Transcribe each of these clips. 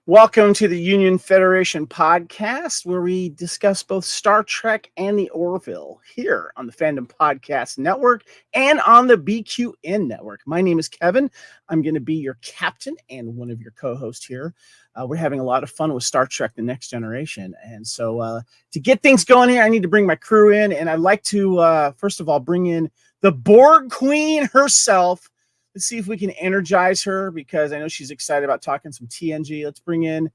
Welcome to the Union Federation podcast, where we discuss both Star Trek and the Orville here on the Fandom Podcast Network and on the BQN Network. My name is Kevin. I'm going to be your captain and one of your co-hosts here. We're having a lot of fun with Star Trek: The Next Generation. And so to get things going here, I need to bring my crew in. And I'd like to, first of all, bring in the Borg Queen herself. Let's see if we can energize her, because I know she's excited about talking some TNG. Let's bring in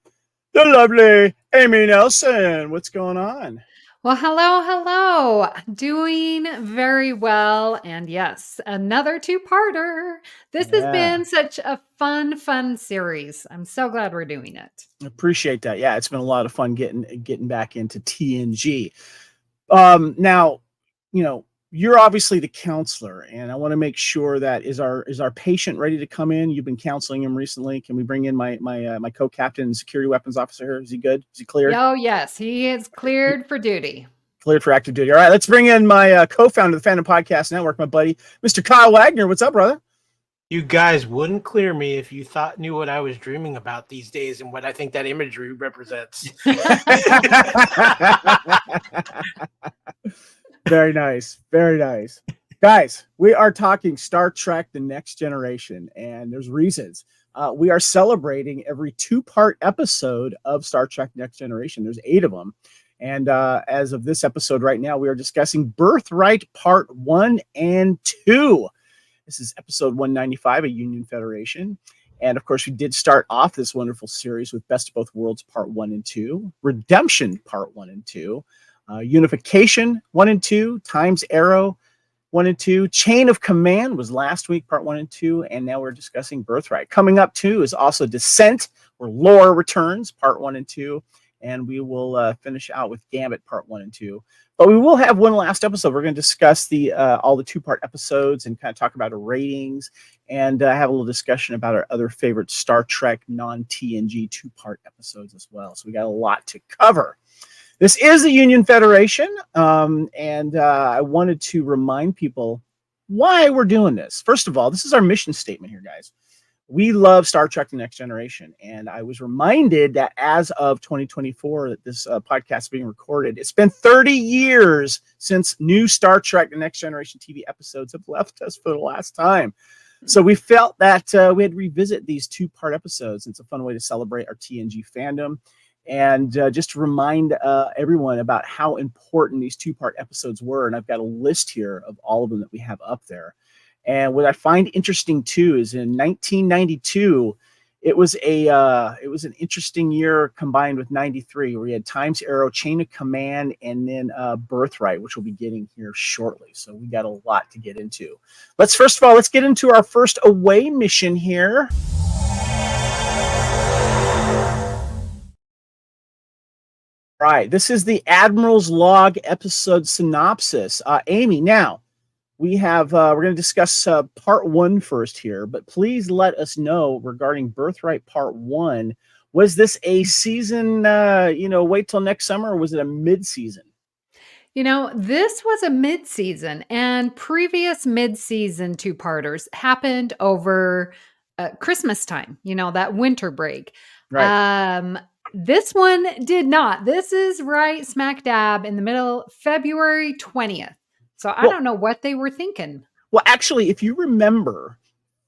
the lovely Amy Nelson. What's going on? Well, hello. Doing very well. And yes, another two-parter. This has been such a fun series. I'm so glad we're doing it. Appreciate that. Yeah, it's been a lot of fun getting back into TNG. Now, you're obviously the counselor, and I want to make sure that is our patient ready to come in? You've been counseling him recently. Can we bring in my co-captain and security weapons officer here? Is he good? Is he cleared? Oh, yes, he is cleared for duty. Cleared for active duty. All right, let's bring in my co-founder of the Fandom Podcast Network, my buddy, Mr. Kyle Wagner. What's up, brother? You guys wouldn't clear me if you knew what I was dreaming about these days and what I think that imagery represents. Very nice. Very nice. Guys, we are talking Star Trek: The Next Generation, and there's reasons. We are celebrating every two-part episode of Star Trek: Next Generation. There's 8 of them. And as of this episode right now, we are discussing Birthright Part 1 and 2. This is episode 195 of Union Federation. And of course, we did start off this wonderful series with Best of Both Worlds Part 1 and 2, Redemption Part 1 and 2, Unification 1 and 2, Time's Arrow 1 and 2, Chain of Command was last week, Part 1 and 2, and now we're discussing Birthright. Coming up too is also Descent, where Lore returns, Part 1 and 2, and we will finish out with Gambit Part 1 and 2. But we will have one last episode. We're going to discuss all the two-part episodes and kind of talk about our ratings and have a little discussion about our other favorite Star Trek non-TNG two-part episodes as well. So we got a lot to cover. This is the Union Federation, and I wanted to remind people why we're doing this. First of all, this is our mission statement here, guys. We love Star Trek: The Next Generation, and I was reminded that as of 2024, that this podcast is being recorded, it's been 30 years since new Star Trek: The Next Generation TV episodes have left us for the last time. So we felt that we had to revisit these two-part episodes. It's a fun way to celebrate our TNG fandom, and just to remind everyone about how important these two-part episodes were. And I've got a list here of all of them that we have up there. And what I find interesting too is in 1992, it was an interesting year combined with 93, where we had Time's Arrow, Chain of Command, and then Birthright, which we'll be getting here shortly. So we got a lot to get into. First of all, let's get into our first away mission here. All right, this is the Admiral's Log episode synopsis. Amy, now, we're going to discuss part 1 first here, but please let us know regarding Birthright Part 1. Was this a season, wait till next summer, or was it a mid-season? This was a mid-season, and previous mid-season two-parters happened over Christmas time, that winter break. Right. This one did not. This is right smack dab in the middle, February 20th. So I don't know what they were thinking. Well, actually, if you remember,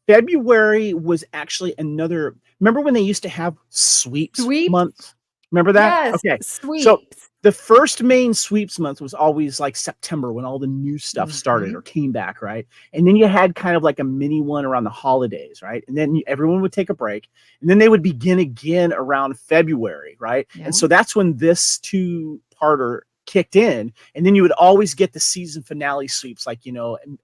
February was actually another. Remember when they used to have sweeps month? Remember that? Yes. Okay. Sweeps. So the first main sweeps month was always like September, when all the new stuff started or came back, right? And then you had kind of like a mini one around the holidays, right? And then everyone would take a break, and then they would begin again around February, right? Yeah. And so that's when this two-parter kicked in, and then you would always get the season finale sweeps, like, in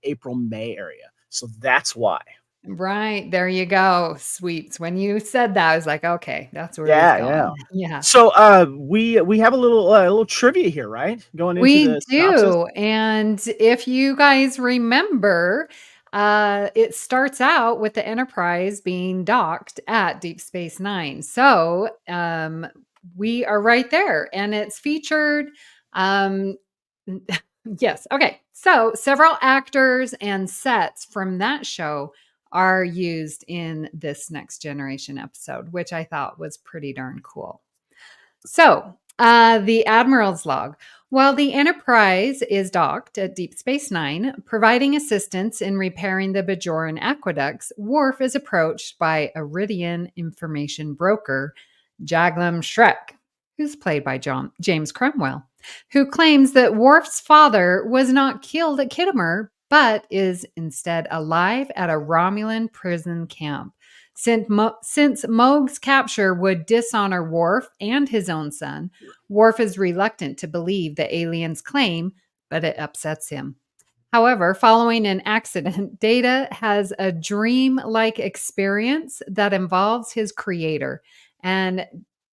April, May area. So that's why. Right. There you go. Sweeps. When you said that, I was like, okay, that's where it's going. Yeah. So we have a little trivia here, right? Going into the do. synopsis. And if you guys remember, it starts out with the Enterprise being docked at Deep Space Nine. So we are right there, and it's featured. Yes. Okay. So several actors and sets from that show are used in this Next Generation episode, which I thought was pretty darn cool. So, the Admiral's log. While the Enterprise is docked at Deep Space Nine, providing assistance in repairing the Bajoran aqueducts, Worf is approached by Yridian information broker Jaglam Shrek, who's played by James Cromwell, who claims that Worf's father was not killed at Kittimer, but is instead alive at a Romulan prison camp. Since Moog's capture would dishonor Worf and his own son, Worf is reluctant to believe the alien's claim, but it upsets him. However, following an accident, Data has a dream-like experience that involves his creator, and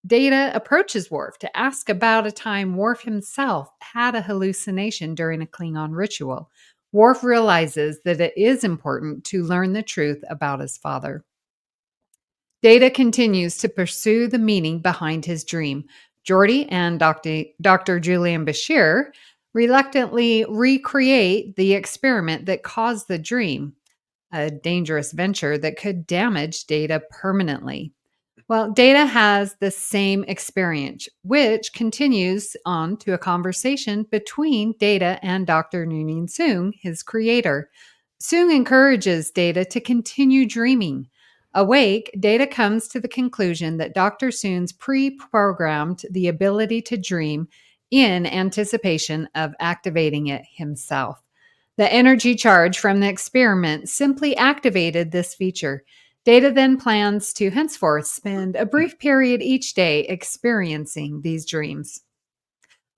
Data approaches Worf to ask about a time Worf himself had a hallucination during a Klingon ritual. Worf realizes that it is important to learn the truth about his father. Data continues to pursue the meaning behind his dream. Geordi and Dr. Julian Bashir reluctantly recreate the experiment that caused the dream, a dangerous venture that could damage Data permanently. Well, Data has the same experience, which continues on to a conversation between Data and Dr. Noonan Soong, his creator. Soong encourages Data to continue dreaming. Awake, Data comes to the conclusion that Dr. Soong's pre-programmed the ability to dream in anticipation of activating it himself. The energy charge from the experiment simply activated this feature. Data then plans to henceforth spend a brief period each day experiencing these dreams.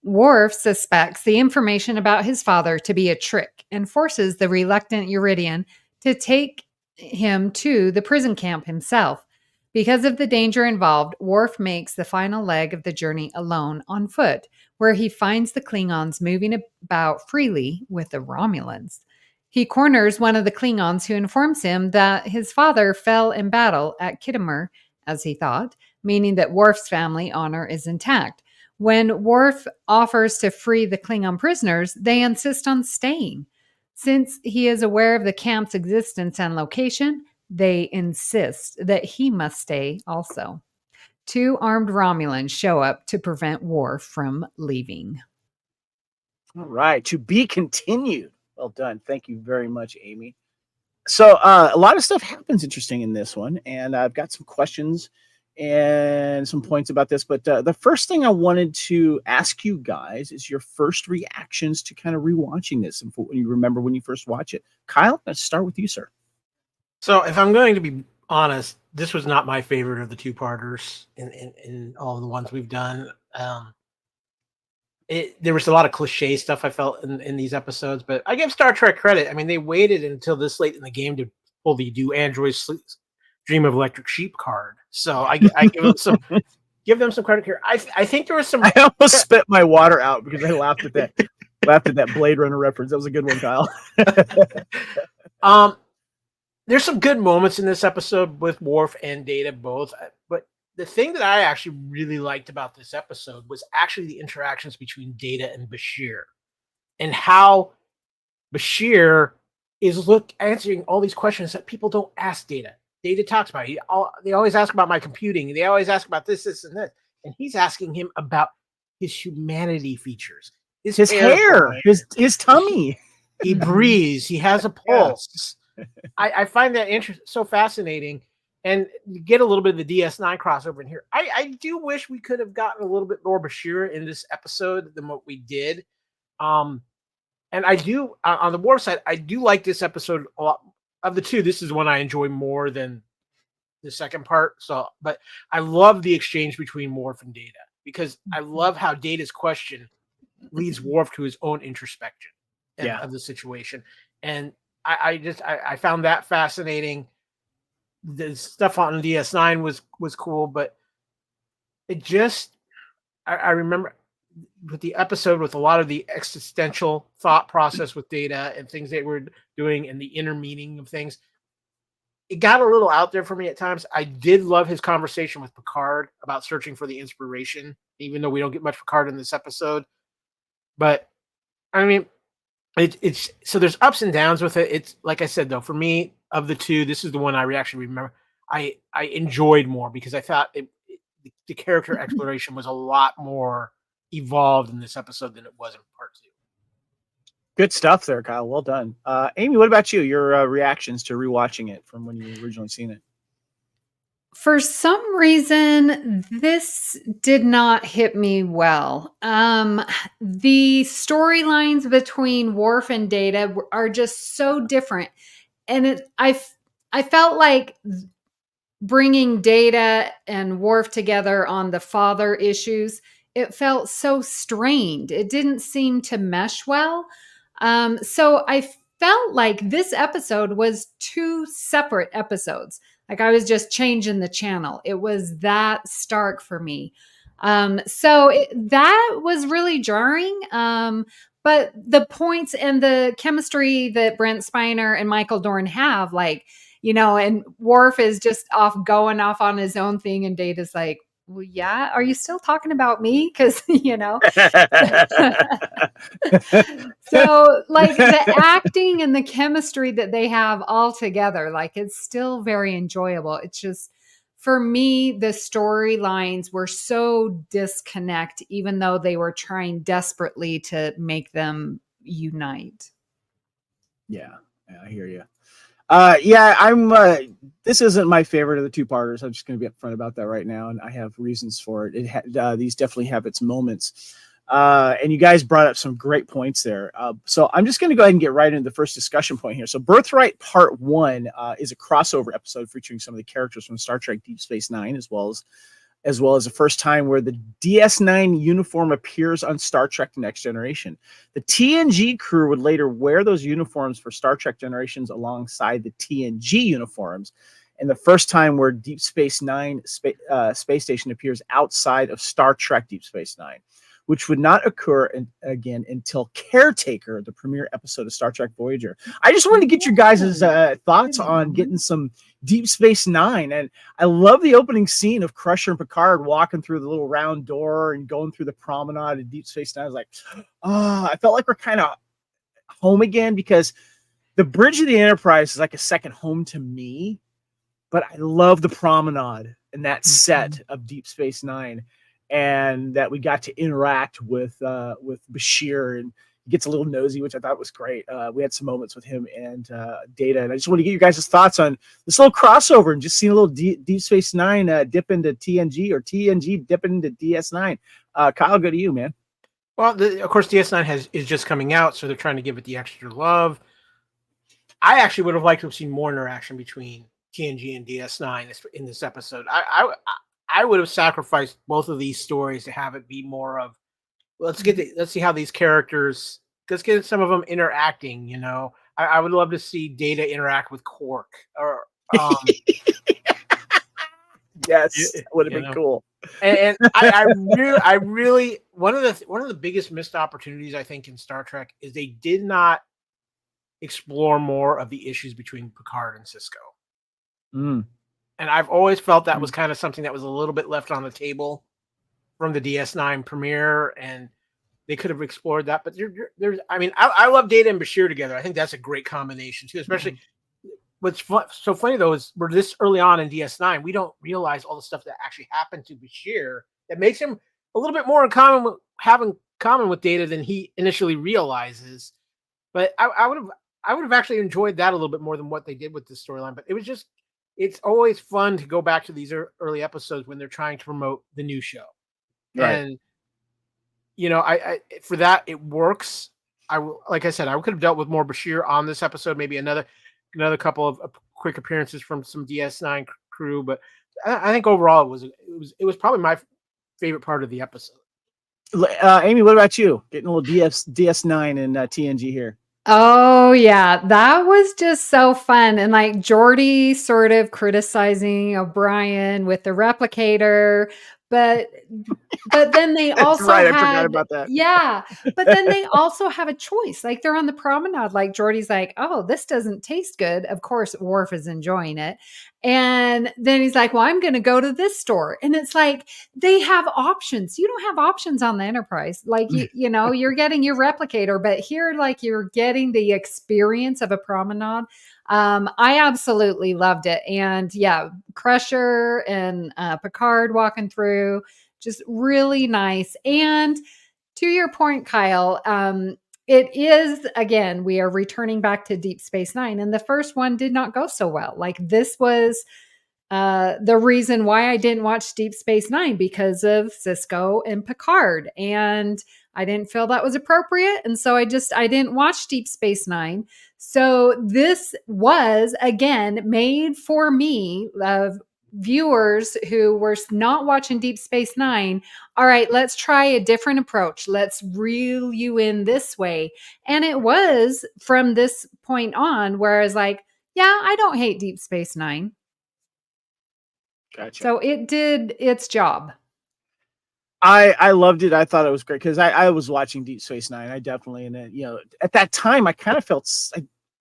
Worf suspects the information about his father to be a trick and forces the reluctant Yridian to take him to the prison camp himself. Because of the danger involved, Worf makes the final leg of the journey alone on foot, where he finds the Klingons moving about freely with the Romulans. He corners one of the Klingons who informs him that his father fell in battle at Kittimer, as he thought, meaning that Worf's family honor is intact. When Worf offers to free the Klingon prisoners, they insist on staying. Since he is aware of the camp's existence and location, they insist that he must stay also. 2 armed Romulans show up to prevent Worf from leaving. All right. To be continued. Well done. Thank you very much, Amy. So a lot of stuff happens interesting in this one, and I've got some questions and some points about this. But the first thing I wanted to ask you guys is your first reactions to kind of rewatching this and when you remember when you first watch it. Kyle, let's start with you, sir. So if I'm going to be honest, this was not my favorite of the two-parters in all of the ones we've done. There was a lot of cliche stuff I felt in these episodes, but I give Star Trek credit. I mean, they waited until this late in the game to pull the Do Androids Dream of Electric Sheep card. So I give them some credit here. I think there was some. I almost spit my water out because I laughed at that Blade Runner reference. That was a good one, Kyle. There's some good moments in this episode with Worf and Data both, but the thing that I actually really liked about this episode was actually the interactions between Data and Bashir, and how Bashir is answering all these questions that people don't ask Data. Data talks about it. They always ask about my computing. They always ask about this, and this. And he's asking him about his humanity features. His hair, his tummy. He breathes. He has a pulse. Yeah. I find that so fascinating. And you get a little bit of the DS9 crossover in here. I do wish we could have gotten a little bit more Bashir in this episode than what we did. And I do, on the Worf side, I do like this episode a lot. Of the two, this is one I enjoy more than the second part. So, but I love the exchange between Worf and Data, because I love how Data's question leads Worf to his own introspection of the situation. And I found that fascinating. The stuff on DS9 was cool, but it just, I remember with the episode with a lot of the existential thought process with Data and things they were doing and the inner meaning of things, it got a little out there for me at times. I did love his conversation with Picard about searching for the inspiration, even though we don't get much Picard in this episode. But I mean, it's so there's ups and downs with it. It's like I said though, for me of the two, this is the one I actually remember. I enjoyed more because I thought the character exploration was a lot more evolved in this episode than it was in part two. Good stuff there, Kyle. Well done. Amy, what about you? Your reactions to rewatching it from when you originally seen it? For some reason, this did not hit me well. The storylines between Worf and Data are just so different, and I felt like bringing Data and Worf together on the father issues, it felt so strained. It didn't seem to mesh well. So I felt like this episode was two separate episodes. Like I was just changing the channel. It was that stark for me. That was really jarring. But the points and the chemistry that Brent Spiner and Michael Dorn have, like, and Worf is just going off on his own thing, and Data's like, well, yeah, are you still talking about me? Because, so like the acting and the chemistry that they have all together, like it's still very enjoyable. It's just, for me, the storylines were so disconnect, even though they were trying desperately to make them unite. Yeah, I hear you. I'm. This isn't my favorite of the two-parters. I'm just going to be upfront about that right now, and I have reasons for it. These definitely have its moments, and you guys brought up some great points there. So I'm just going to go ahead and get right into the first discussion point here. So Birthright Part 1 is a crossover episode featuring some of the characters from Star Trek Deep Space Nine, as well as the first time where the DS9 uniform appears on Star Trek The Next Generation. The TNG crew would later wear those uniforms for Star Trek Generations alongside the TNG uniforms, and the first time where Deep Space Nine space station appears outside of Star Trek Deep Space Nine, which would not occur again until Caretaker, the premiere episode of Star Trek Voyager. I just wanted to get your guys' thoughts on getting some Deep Space Nine. And I love the opening scene of Crusher and Picard walking through the little round door and going through the promenade of Deep Space Nine. I was like, I felt like we're kind of home again, because the bridge of the Enterprise is like a second home to me. But I love the promenade and that set of Deep Space Nine, and that we got to interact with Bashir, and he gets a little nosy, which I thought was great. We had some moments with him and Data, and I just want to get you guys' thoughts on this little crossover and just seeing a little Deep Space Nine dip into TNG, or TNG dip into DS9. Kyle, go to you, man. Well, of course, DS9 is just coming out, so they're trying to give it the extra love. I actually would have liked to have seen more interaction between TNG and DS9 in this episode. I would have sacrificed both of these stories to have it be more of, let's see how these characters, let's get some of them interacting. I would love to see Data interact with Quark, or yes, that would have been cool. And I really one of the biggest missed opportunities I think in Star Trek is they did not explore more of the issues between Picard and Sisko. And I've always felt that was kind of something that was a little bit left on the table from the DS9 premiere, and they could have explored that. But I love Data and Bashir together. I think that's a great combination too. Especially, what's so funny though is we're this early on in DS9, we don't realize all the stuff that actually happened to Bashir that makes him a little bit more in common with Data than he initially realizes. But I would have actually enjoyed that a little bit more than what they did with this storyline. But it's always fun to go back to these early episodes when they're trying to promote the new show. Right. And, I for that, it works. Like I said, I could have dealt with more Bashir on this episode, maybe another couple of quick appearances from some DS9 crew. But I think overall it was probably my favorite part of the episode. Amy, what about you? Getting a little DS9 and TNG here. Oh yeah, that was just so fun. And like Geordi sort of criticizing O'Brien with the replicator, but then they also right, I forgot about that. Yeah, but then they also have a choice. Like they're on the promenade, like Geordi's like, oh, this doesn't taste good. Of course, Worf is enjoying it. And then he's like, well, I'm going to go to this store. And it's like, they have options. You don't have options on the Enterprise. Like, you know, you're getting your replicator, but here, like, you're getting the experience of a promenade. I absolutely loved it. And yeah, Crusher and Picard walking through, just really nice. And to your point, Kyle, it is, again, we are returning back to Deep Space Nine, and the first one did not go so well. Like, this was the reason why I didn't watch Deep Space Nine, because of Cisco and Picard, and I didn't feel that was appropriate, and so I didn't watch Deep Space Nine. So this was, again, made for me, of viewers who were not watching Deep Space Nine. All right, let's try a different approach. Let's reel you in this way. And it was from this point on where I was like, yeah, I don't hate Deep Space Nine. Gotcha. So it did its job. I loved it. I thought it was great because I was watching Deep Space Nine. I definitely, and you know, at that time, I kind of felt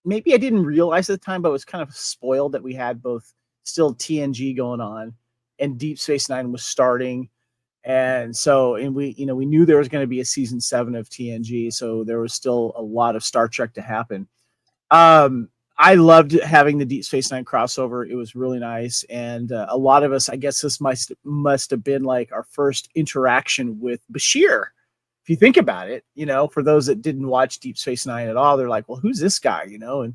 maybe I didn't realize at the time, but I was kind of spoiled that we had both still TNG going on and Deep Space Nine was starting. And so, and we, you know, we knew there was going to be a season 7 of TNG. So there was still a lot of Star Trek to happen. I loved having the Deep Space Nine crossover. It was really nice. And a lot of us, I guess this must have been like our first interaction with Bashir. If you think about it, you know, for those that didn't watch Deep Space Nine at all, they're like, well, who's this guy? You know, and,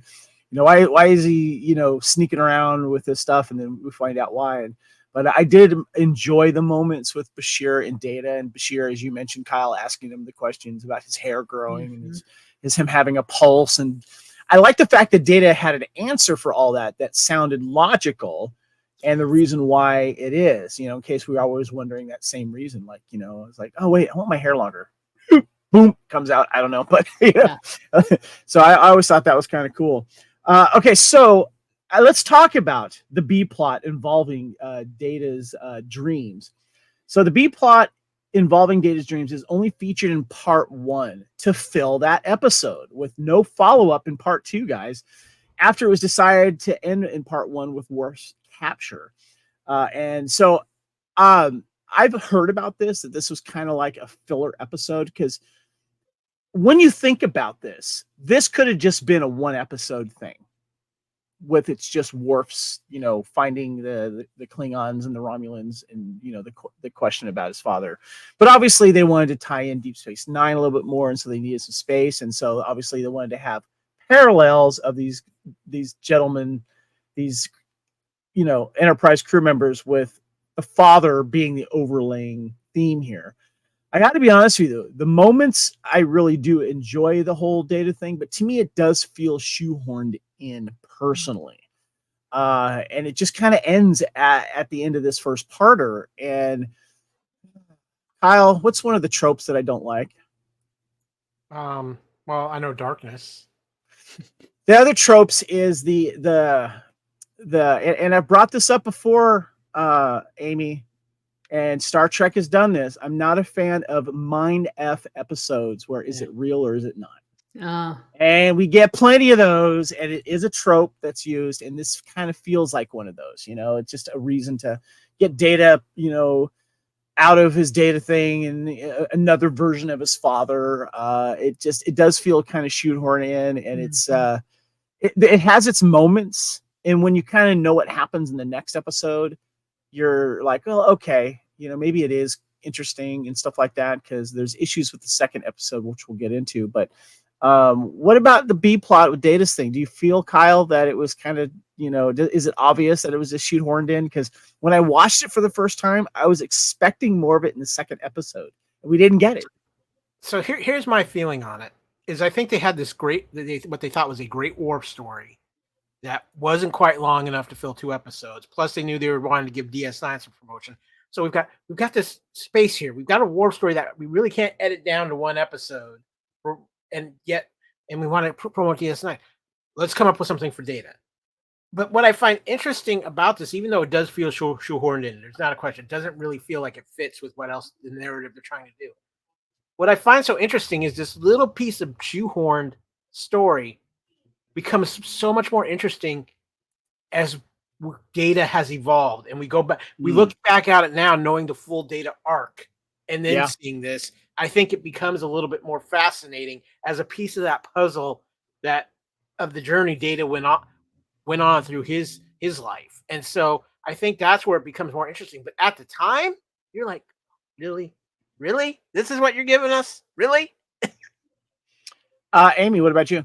you know, why is he, you know, sneaking around with this stuff? And then we find out why. But I did enjoy the moments with Bashir and Data, and Bashir, as you mentioned, Kyle, asking him the questions about his hair growing and his him having a pulse. And I like the fact that Data had an answer for all that sounded logical, and the reason why it is, you know, in case we were always wondering that same reason. Like, you know, it's like, oh wait, I want my hair longer. Boom, comes out. I don't know, but you know. Yeah. So I always thought that was kind of cool. Okay, so let's talk about the B plot involving Data's dreams. So the B plot involving Data's dreams is only featured in part 1 to fill that episode, with no follow-up in part 2, guys, after it was decided to end in part 1 with Worf's capture. And so I've heard about this, that this was kind of like a filler episode, because when you think about this could have just been a 1 episode thing, with it's just Worf's, you know, finding the Klingons and the Romulans, and, you know, the question about his father. But obviously they wanted to tie in Deep Space Nine a little bit more, and so they needed some space, and so obviously they wanted to have parallels of these gentlemen, these, you know, Enterprise crew members, with the father being the overlaying theme here. I got to be honest with you, the moments I really do enjoy the whole Data thing, but to me it does feel shoehorned in personally. And it just kind of ends at the end of this first parter. And Kyle, what's one of the tropes that I don't like? Well, I know darkness. The other tropes is the and I've brought this up before, Amy, and Star Trek has done this. I'm not a fan of mind F episodes where is it real or is it not? And we get plenty of those, and it is a trope that's used, and this kind of feels like one of those. You know, it's just a reason to get Data, you know, out of his Data thing and another version of his father. It does feel kind of shoehorn in, and it's it has its moments, and when you kind of know what happens in the next episode, you're like, well, okay, you know, maybe it is interesting and stuff like that, because there's issues with the second episode, which we'll get into. But what about the B plot with Data's thing? Do you feel, Kyle, that it was kind of, you know, is it obvious that it was just shoehorned in? Because when I watched it for the first time, I was expecting more of it in the second episode, and we didn't get it. So here's my feeling on it, is I think they had this what they thought was a great Worf story that wasn't quite long enough to fill 2 episodes. Plus, they knew they were wanting to give DS9 some promotion. So we've got this space here. We've got a Worf story that we really can't edit down to 1 episode, and we want to promote DS9. Let's come up with something for Data. But what I find interesting about this, even though it does feel shoehorned in, there's not a question. It doesn't really feel like it fits with what else the narrative they're trying to do. What I find so interesting is this little piece of shoehorned story becomes so much more interesting as Data has evolved, and we go back. We look back at it now, knowing the full Data arc, and then seeing this. I think it becomes a little bit more fascinating as a piece of that puzzle that of the journey Data went on through his life, and so I think that's where it becomes more interesting. But at the time, you're like, really, this is what you're giving us, really? Amy, what about you?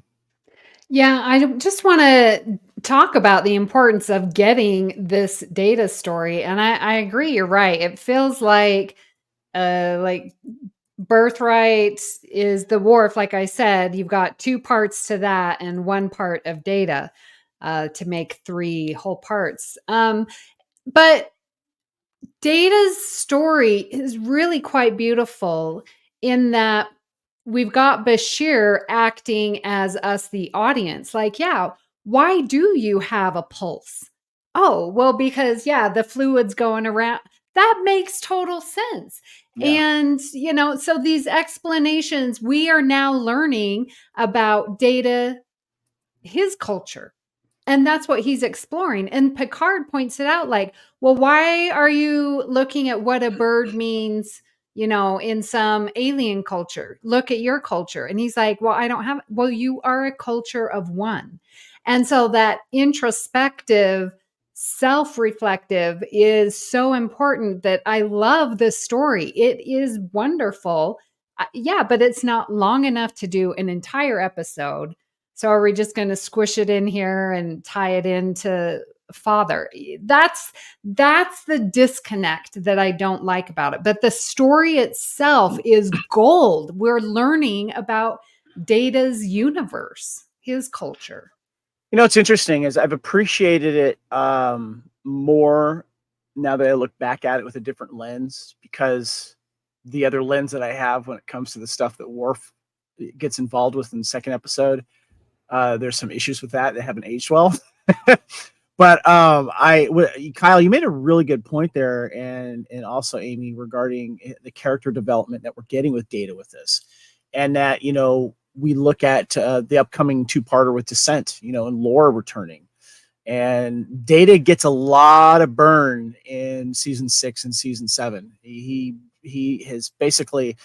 Yeah, I just want to talk about the importance of getting this Data story, and I agree. You're right. It feels like Birthright is the Worf. Like I said, you've got 2 parts to that and 1 part of Data to make 3 whole parts. But Data's story is really quite beautiful in that we've got Bashir acting as us, the audience. Like, yeah, why do you have a pulse? Oh, well, because, yeah, the fluid's going around. That makes total sense. Yeah. And, so these explanations, we are now learning about Data, his culture. And that's what he's exploring. And Picard points it out like, well, why are you looking at what a bird means, in some alien culture? Look at your culture. And he's like, well, I don't have, well, you are a culture of one. And so that introspective, self-reflective is so important that I love this story. It is wonderful. Yeah, but it's not long enough to do an entire episode. So are we just going to squish it in here and tie it into Father? That's the disconnect that I don't like about it. But the story itself is gold. We're learning about Data's universe, his culture. What's interesting is I've appreciated it more now that I look back at it with a different lens, because the other lens that I have when it comes to the stuff that Worf gets involved with in the second episode, there's some issues with that haven't aged well. But Kyle, you made a really good point there, and also Amy, regarding the character development that we're getting with Data with this, and that we look at the upcoming 2-parter with Descent, and Laura returning, and Data gets a lot of burn in season 6 and season 7. He has basically,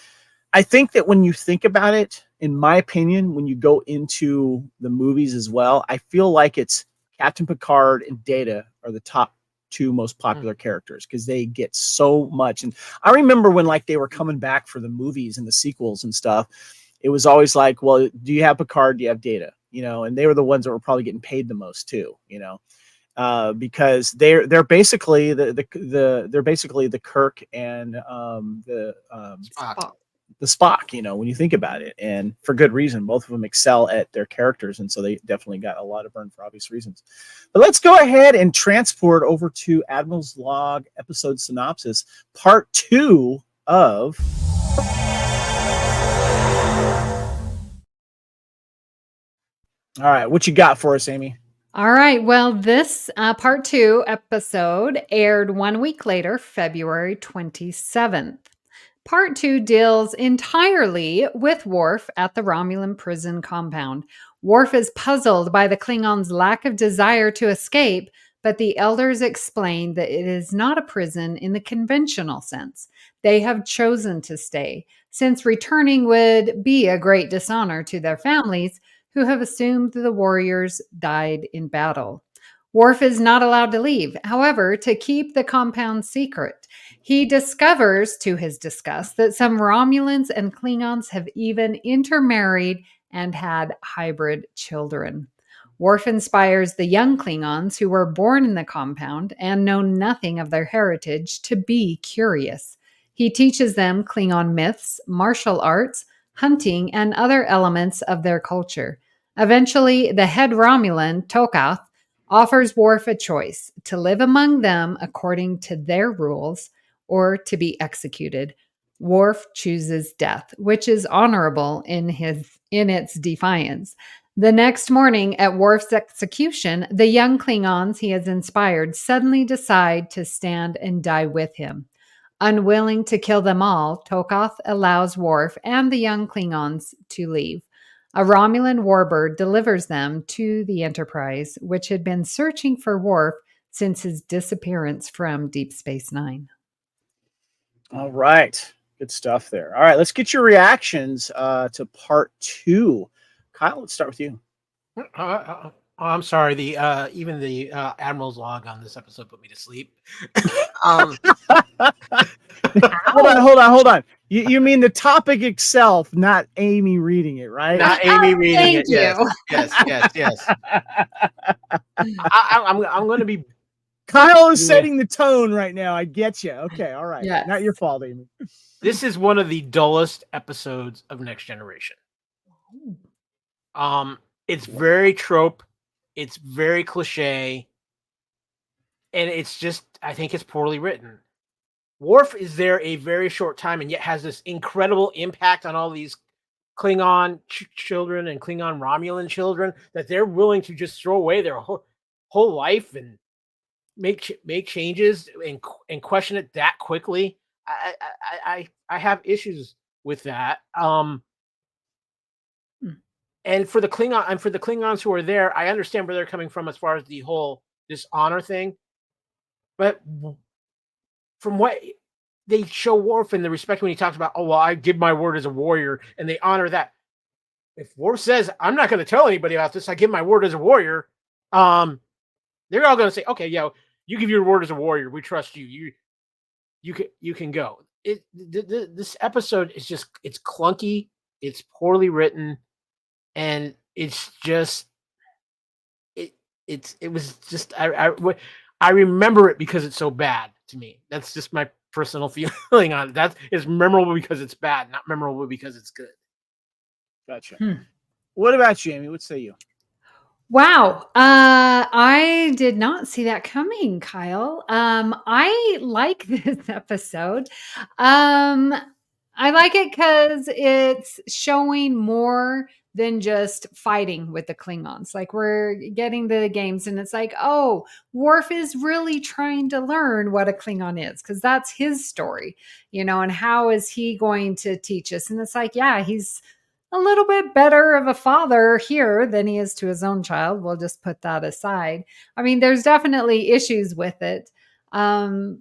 I think that when you think about it, in my opinion, when you go into the movies as well, I feel like it's Captain Picard and Data are the top 2 most popular characters, because they get so much. And I remember when they were coming back for the movies and the sequels and stuff, it was always like, well, do you have Picard? Do you have Data? And they were the ones that were probably getting paid the most too, because they're basically they're basically the Kirk and the Spock, when you think about it, and for good reason. Both of them excel at their characters, and so they definitely got a lot of burn for obvious reasons. But let's go ahead and transport over to Admiral's Log episode synopsis, part 2 of All right, what you got for us, Amy? All right. Well, this part 2 episode aired 1 week later, February 27th. Part 2 deals entirely with Worf at the Romulan prison compound. Worf is puzzled by the Klingons' lack of desire to escape, but the elders explain that it is not a prison in the conventional sense. They have chosen to stay, since returning would be a great dishonor to their families, who have assumed the warriors died in battle. Worf is not allowed to leave, however, to keep the compound secret. He discovers, to his disgust, that some Romulans and Klingons have even intermarried and had hybrid children. Worf inspires the young Klingons who were born in the compound and know nothing of their heritage to be curious. He teaches them Klingon myths, martial arts, hunting, and other elements of their culture. Eventually, the head Romulan, Tokath, offers Worf a choice: to live among them according to their rules or to be executed. Worf chooses death, which is honorable in its defiance. The next morning, at Worf's execution, the young Klingons he has inspired suddenly decide to stand and die with him. Unwilling to kill them all, Tokath allows Worf and the young Klingons to leave. A Romulan warbird delivers them to the Enterprise, which had been searching for Worf since his disappearance from Deep Space Nine. All right. Good stuff there. All right, let's get your reactions to part 2. Kyle, let's start with you. I'm sorry. Even the Admiral's log on this episode put me to sleep. Hold on. You mean the topic itself, not Amy reading it, right? Not Amy reading it. Thank you. Yes. I'm going to be. Kyle is setting the tone right now. I get you. Okay, all right. Yes. Not your fault, Amy. This is one of the dullest episodes of Next Generation. It's very trope. It's very cliche. And it's just, I think it's poorly written. Worf is there a very short time and yet has this incredible impact on all these Klingon children and Klingon Romulan children that they're willing to just throw away their whole life and make changes and question it that quickly. I have issues with that. And for the Klingons who are there, I understand where they're coming from as far as the whole dishonor thing. But from what they show Worf in the respect when he talks about, oh, well, I give my word as a warrior, and they honor that. If Worf says, I'm not going to tell anybody about this, I give my word as a warrior, they're all going to say, okay, yo, you give your word as a warrior. We trust you. You can go. This episode is just, it's clunky. It's poorly written. And it's just, it was just, I remember it because it's so bad to me. That's just my personal feeling on it. That is memorable because it's bad, not memorable because it's good. Gotcha. What about you, Amy? What say you? Wow. I did not see that coming, Kyle. I like this episode. I like it because it's showing more than just fighting with the Klingons. Like, we're getting the games and it's like, oh, Worf is really trying to learn what a Klingon is because that's his story, and how is he going to teach us? And it's like, yeah, he's a little bit better of a father here than he is to his own child. We'll just put that aside. I mean, there's definitely issues with it. Yeah,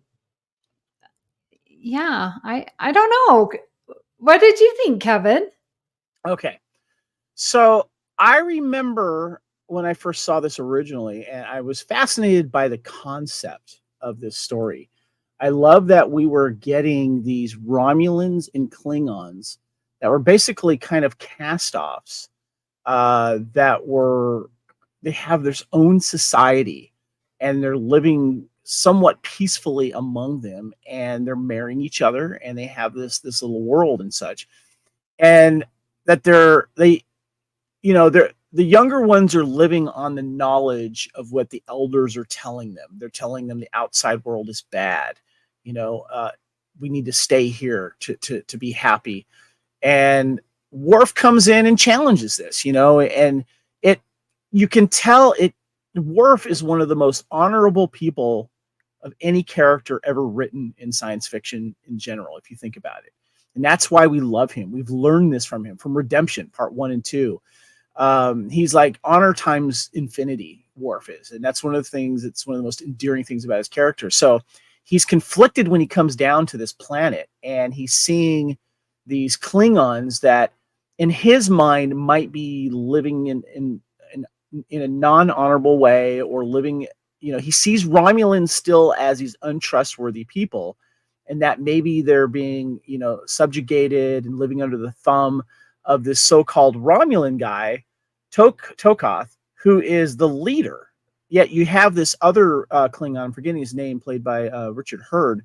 I don't know. What did you think, Kevin? Okay. So I remember when I first saw this originally, and I was fascinated by the concept of this story. I love that we were getting these Romulans and Klingons that were basically kind of cast-offs they have their own society, and they're living somewhat peacefully among them, and they're marrying each other, and they have this little world and such. And that the younger ones are living on the knowledge of what the elders are telling them. They're telling them the outside world is bad. We need to stay here to be happy. And Worf comes in and challenges this, and you can tell Worf is one of the most honorable people of any character ever written in science fiction in general, if you think about it. And that's why we love him. We've learned this from him, from Redemption, part 1 and 2. He's like honor times infinity, Worf is. And that's one of the things, it's one of the most endearing things about his character. So he's conflicted when he comes down to this planet, and he's seeing these Klingons that in his mind might be living in a non-honorable way, or living, he sees Romulans still as these untrustworthy people, and that maybe they're being, subjugated and living under the thumb of this so-called Romulan guy, Tokoth, who is the leader. Yet you have this other Klingon, I'm forgetting his name, played by Richard Hurd.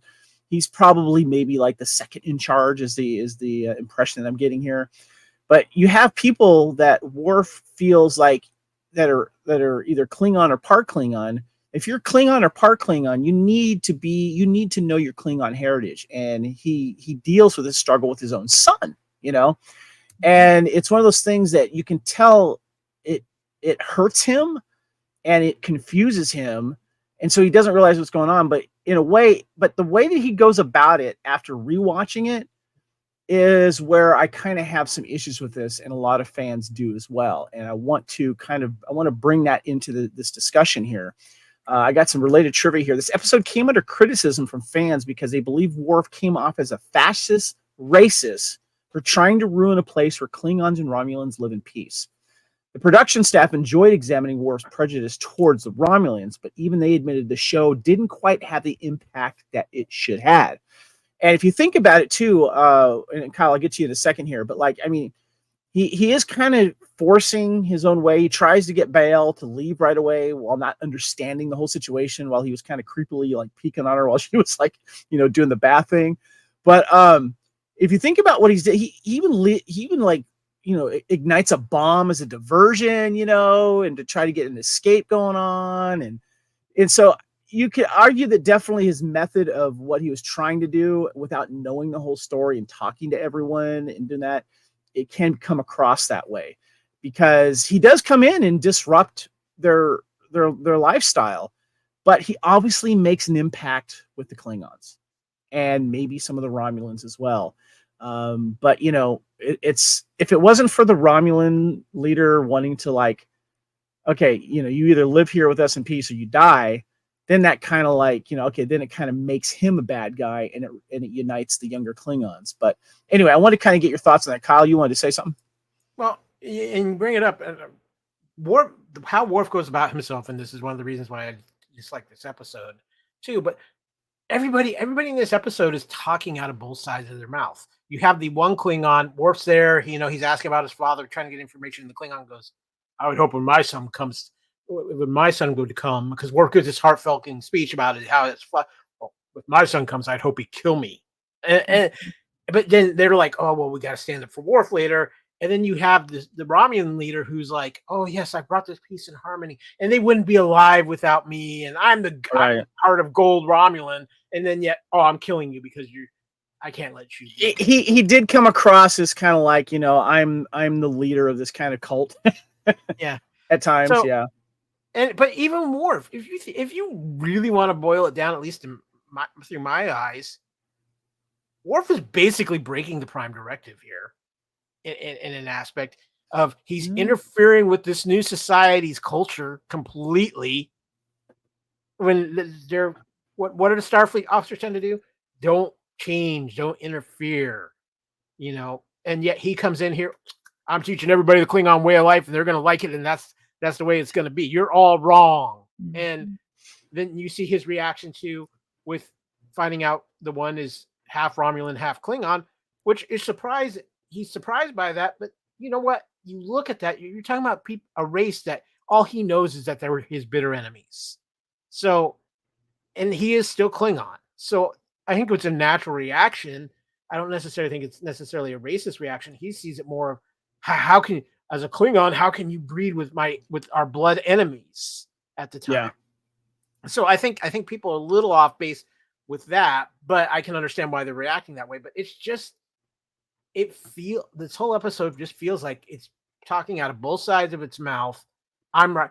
He's probably maybe like the second in charge, is the impression that I'm getting here. But you have people that Worf feels like that are either Klingon or part Klingon. If you're Klingon or part Klingon, you need to know your Klingon heritage. And he deals with this struggle with his own son, and it's one of those things that you can tell it hurts him and it confuses him. And so he doesn't realize what's going on, but the way that he goes about it after rewatching it is where I kind of have some issues with this, and a lot of fans do as well. And I want to bring that into this discussion here. I got some related trivia here. This episode came under criticism from fans because they believe Worf came off as a fascist racist for trying to ruin a place where Klingons and Romulans live in peace. The production staff enjoyed examining Worf's prejudice towards the Romulans, but even they admitted the show didn't quite have the impact that it should have. And if you think about it too, and Kyle, I'll get to you in a second here, but like, I mean, he is kind of forcing his own way. He tries to get Bail to leave right away while not understanding the whole situation, while he was kind of creepily like peeking on her while she was like, doing the bath thing. But if you think about what he even like, ignites a bomb as a diversion, and to try to get an escape going on. And so you could argue that definitely his method of what he was trying to do without knowing the whole story and talking to everyone and doing that, it can come across that way, because he does come in and disrupt their lifestyle, but he obviously makes an impact with the Klingons and maybe some of the Romulans as well. But it's if it wasn't for the Romulan leader wanting to like, okay, you either live here with us in peace or you die, then that kind of like, okay, then it kind of makes him a bad guy, and it unites the younger Klingons. But anyway, I want to kind of get your thoughts on that. Kyle, you wanted to say something? Well, and bring it up, Worf, how Worf goes about himself, and this is one of the reasons why I dislike this episode too. But everybody in this episode is talking out of both sides of their mouth. You have the one Klingon, Worf's there, he's asking about his father, trying to get information, and the Klingon goes, I would hope when my son would come, because Worf gives this heartfelt speech about it, how it's, well, if my son comes, I'd hope he'd kill me. But then they're like, oh, well, we got to stand up for Worf later. And then you have the Romulan leader who's like, oh, yes, I brought this peace and harmony, and they wouldn't be alive without me, and I'm the heart of gold Romulan. And then yet, oh, I'm killing you because I can't let you. He did come across as kind of like, I'm the leader of this kind of cult. Yeah. At times, so, yeah. But even Worf, if you really want to boil it down, at least through my eyes, Worf is basically breaking the Prime Directive here in an aspect of he's interfering with this new society's culture completely. When they're what do the Starfleet officers tend to do? Don't change, don't interfere, and yet he comes in here, I'm teaching everybody the Klingon way of life, and they're going to like it, and that's the way it's going to be. You're all wrong. Mm-hmm. And then you see his reaction with finding out the one is half Romulan, half Klingon, which is surprised. He's surprised by that. But you know what? You look at that, you're talking about a race that all he knows is that they were his bitter enemies. So, and he is still Klingon. So I think it's a natural reaction. I don't necessarily think it's necessarily a racist reaction. He sees it more of, how can, as a Klingon, how can you breed with our blood enemies at the time? Yeah. So I think people are a little off base with that, but I can understand why they're reacting that way. But it's just, this whole episode just feels like it's talking out of both sides of its mouth. I'm right.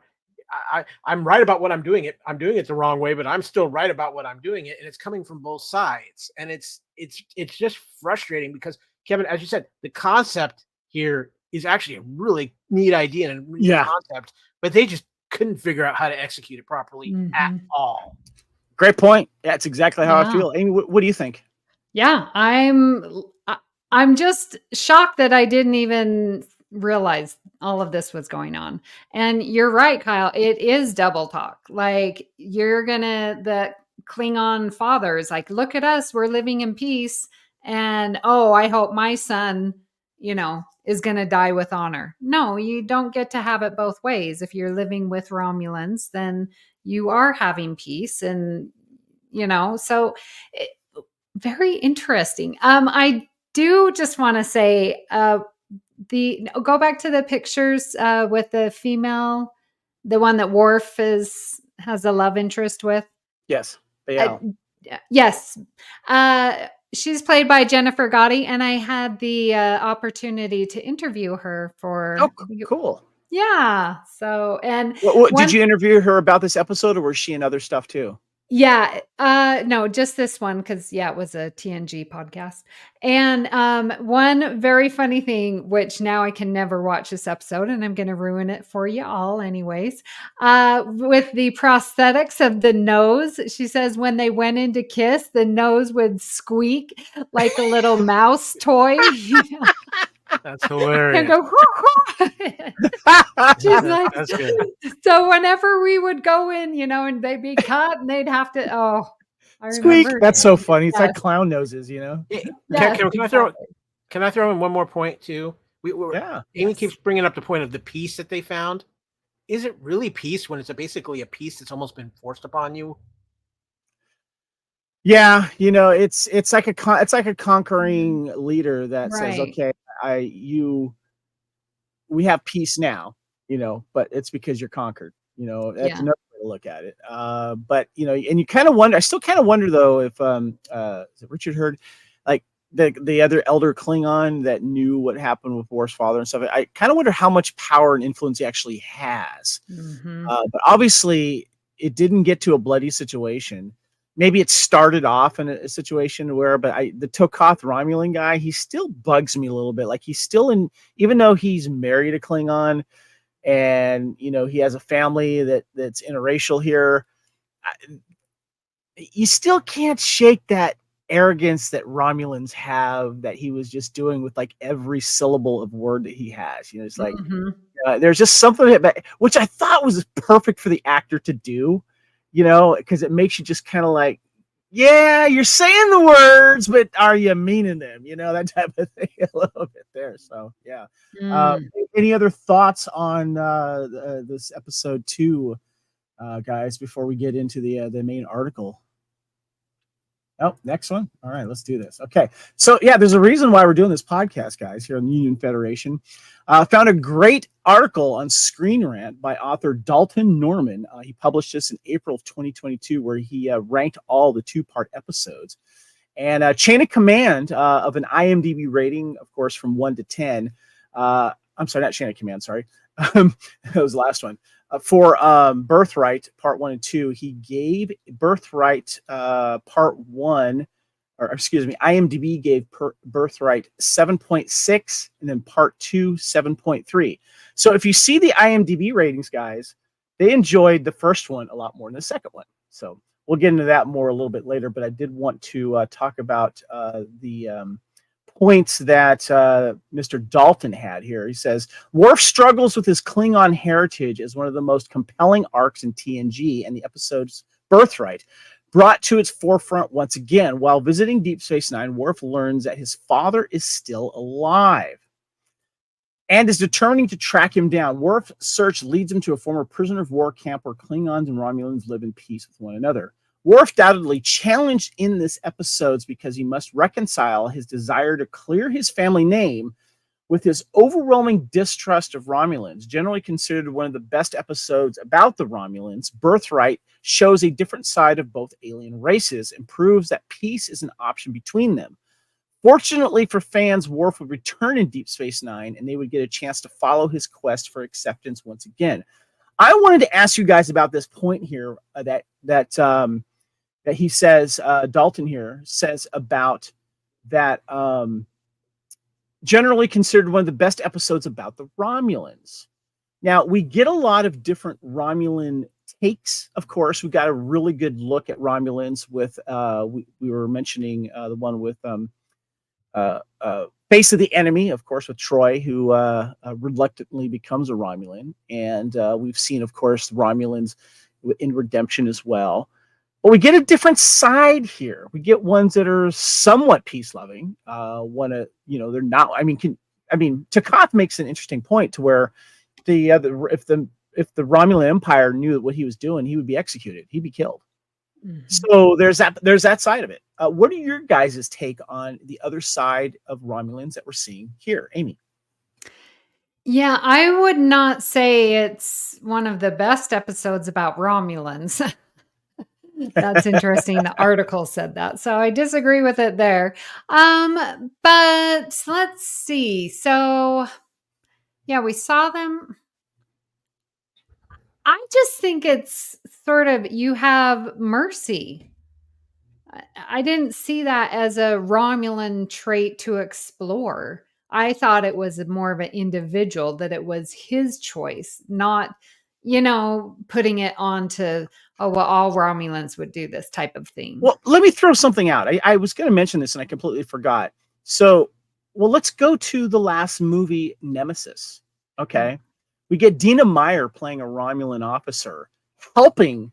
I'm right about what I'm doing it. I'm doing it the wrong way, but I'm still right about what I'm doing it. And it's coming from both sides. And it's just frustrating because, Kevin, as you said, the concept here is actually a really neat idea and a neat concept, but they just couldn't figure out how to execute it properly at all. Great point. That's exactly how I feel. Amy, what do you think? Yeah, I'm just shocked that I didn't even realize all of this was going on. And you're right, Kyle. It is double talk. Like the Klingon fathers, like, look at us, we're living in peace. And, oh, I hope my son, is going to die with honor. No, you don't get to have it both ways. If you're living with Romulans, then you are having peace. And, so very interesting. I do just want to say, go back to the pictures with the female, the one that Worf has a love interest with. Yes. Yes. She's played by Jennifer Gotti, and I had the opportunity to interview her for. Oh, cool. Yeah. So, and did you interview her about this episode, or was she in other stuff too? Yeah, no, just this one because it was a TNG podcast. And one very funny thing, which now I can never watch this episode, and I'm going to ruin it for you all, anyways. With the prosthetics of the nose, she says when they went in to kiss, the nose would squeak like a little mouse toy. That's And hilarious. go, she's like, That's good. so whenever we would go in, and they'd be cut and they'd have to, I Squeak. remember. That's so funny. It's like Yes. clown noses, Can Yes, I throw in one more point too? Yeah. Amy Yes. keeps bringing up the point of the piece that they found. Is it really peace when it's basically a piece that's almost been forced upon you? Yeah, it's like a conquering leader that says, Right. "Okay, we have peace now," but it's because you're conquered. That's Yeah. another way to look at it. But and you kind of wonder. I still kind of wonder though if is it Richard Hurd, like the other elder Klingon that knew what happened with Worf's father and stuff. I kind of wonder how much power and influence he actually has. Mhm. But obviously, it didn't get to a bloody situation. Maybe it started off in a situation where, but the Tokoth Romulan guy, he still bugs me a little bit. Like he's still even though he's married a Klingon, and he has a family that's interracial here. You still can't shake that arrogance that Romulans have that he was just doing with like every syllable of word that he has. It's like Mhm. there's just something about, which I thought was perfect for the actor to do, because it makes you just kind of like, yeah, you're saying the words, but are you meaning them? That type of thing a little bit there. So yeah. Mm. Any other thoughts on this episode 2, guys, before we get into the main article? Oh, next one. All right, let's do this. Okay. So, yeah, there's a reason why we're doing this podcast, guys, here on the Union Federation. Found a great article on Screen Rant by author Dalton Norman. He published this in April of 2022, where he ranked all the 2-part episodes. And chain of command of an IMDb rating, of course, from 1 to 10. I'm sorry, not chain of command, sorry. That was the last one. For Birthright Part 1 and 2, he gave Birthright Part 1, or excuse me, IMDb gave Birthright 7.6, and then Part 2, 7.3. So if you see the IMDb ratings, guys, they enjoyed the first one a lot more than the second one. So we'll get into that more a little bit later, but I did want to talk about the points that Mr. Dalton had here. He says, Worf struggles with his Klingon heritage as one of the most compelling arcs in TNG, and the episode's Birthright brought to its forefront once again. While visiting Deep Space Nine, Worf learns that his father is still alive and is determining to track him down. Worf's search leads him to a former prisoner of war camp where Klingons and Romulans live in peace with one another. Worf doubtedly challenged in this episode because he must reconcile his desire to clear his family name with his overwhelming distrust of Romulans. Generally considered one of the best episodes about the Romulans, Birthright shows a different side of both alien races and proves that peace is an option between them. Fortunately for fans, Worf would return in Deep Space Nine, and they would get a chance to follow his quest for acceptance once again. I wanted to ask you guys about this point here that he says, Dalton here says about that generally considered one of the best episodes about the Romulans. Now, we get a lot of different Romulan takes, of course. We got a really good look at Romulans with, we were mentioning the one with Face of the Enemy, of course, with Troy, who reluctantly becomes a Romulan. And we've seen, of course, the Romulans in Redemption as well. But we get a different side here. We get ones that are somewhat peace-loving. They're not. Tokoth makes an interesting point to where if the Romulan Empire knew what he was doing, he would be executed. He'd be killed. Mm-hmm. So there's that side of it. What are your guys' take on the other side of Romulans that we're seeing here, Amy? Yeah, I would not say it's one of the best episodes about Romulans. That's interesting. The article said that. So I disagree with it there. But let's see. So yeah, we saw them. I just think it's sort of, you have mercy. I didn't see that as a Romulan trait to explore. I thought it was more of an individual, that it was his choice, not, putting it onto, oh, well, all Romulans would do this type of thing. Well, let me throw something out. I was going to mention this and I completely forgot. So, let's go to the last movie, Nemesis. Okay. We get Dina Meyer playing a Romulan officer, helping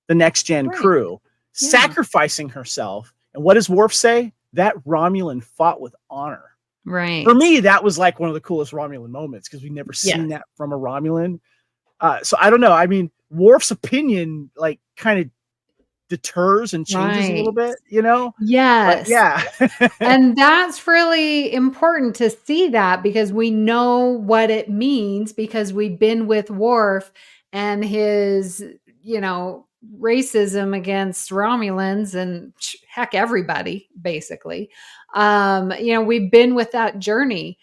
the next gen crew, sacrificing herself. And what does Worf say? That Romulan fought with honor. Right. For me, that was like one of the coolest Romulan moments because we've never seen that from a Romulan. So I don't know. I mean, Worf's opinion like kind of deters and changes a little bit, Yes. But yeah. And that's really important to see that, because we know what it means, because we've been with Worf and his, racism against Romulans and heck, everybody basically. We've been with that journey.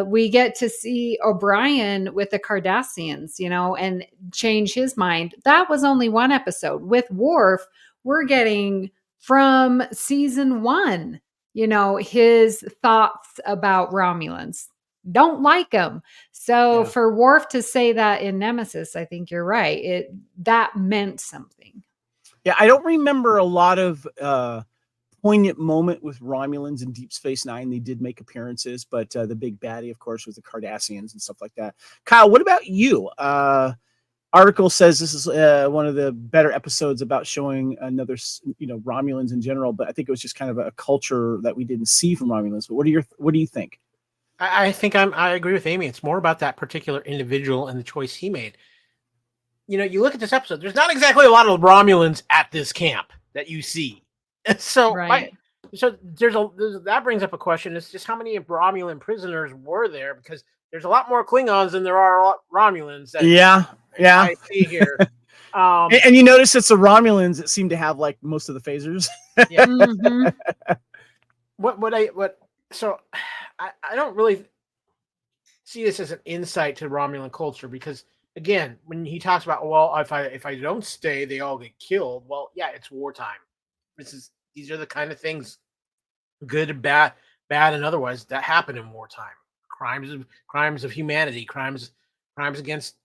We get to see O'Brien with the Cardassians, and change his mind. That was only one episode. With Worf, we're getting from season 1, his thoughts about Romulans. Don't like them. So for Worf to say that in Nemesis, I think you're right. That meant something. Yeah, I don't remember a lot of poignant moment with Romulans in Deep Space Nine. They did make appearances, but the big baddie, of course, was the Cardassians and stuff like that. Kyle, what about you? Article says this is one of the better episodes about showing another, Romulans in general, but I think it was just kind of a culture that we didn't see from Romulans. But what do you think? I think I agree with Amy. It's more about that particular individual and the choice he made. You look at this episode, there's not exactly a lot of Romulans at this camp that you see. So, that brings up a question. It's just how many Romulan prisoners were there? Because there's a lot more Klingons than there are Romulans. I see here. And you notice it's the Romulans that seem to have like most of the phasers. Yeah. So I don't really see this as an insight to Romulan culture, because again, when he talks about, well, if I don't stay, they all get killed. Well, yeah, it's wartime. These are the kind of things, good, bad, and otherwise, that happen in wartime. Crimes of humanity, crimes against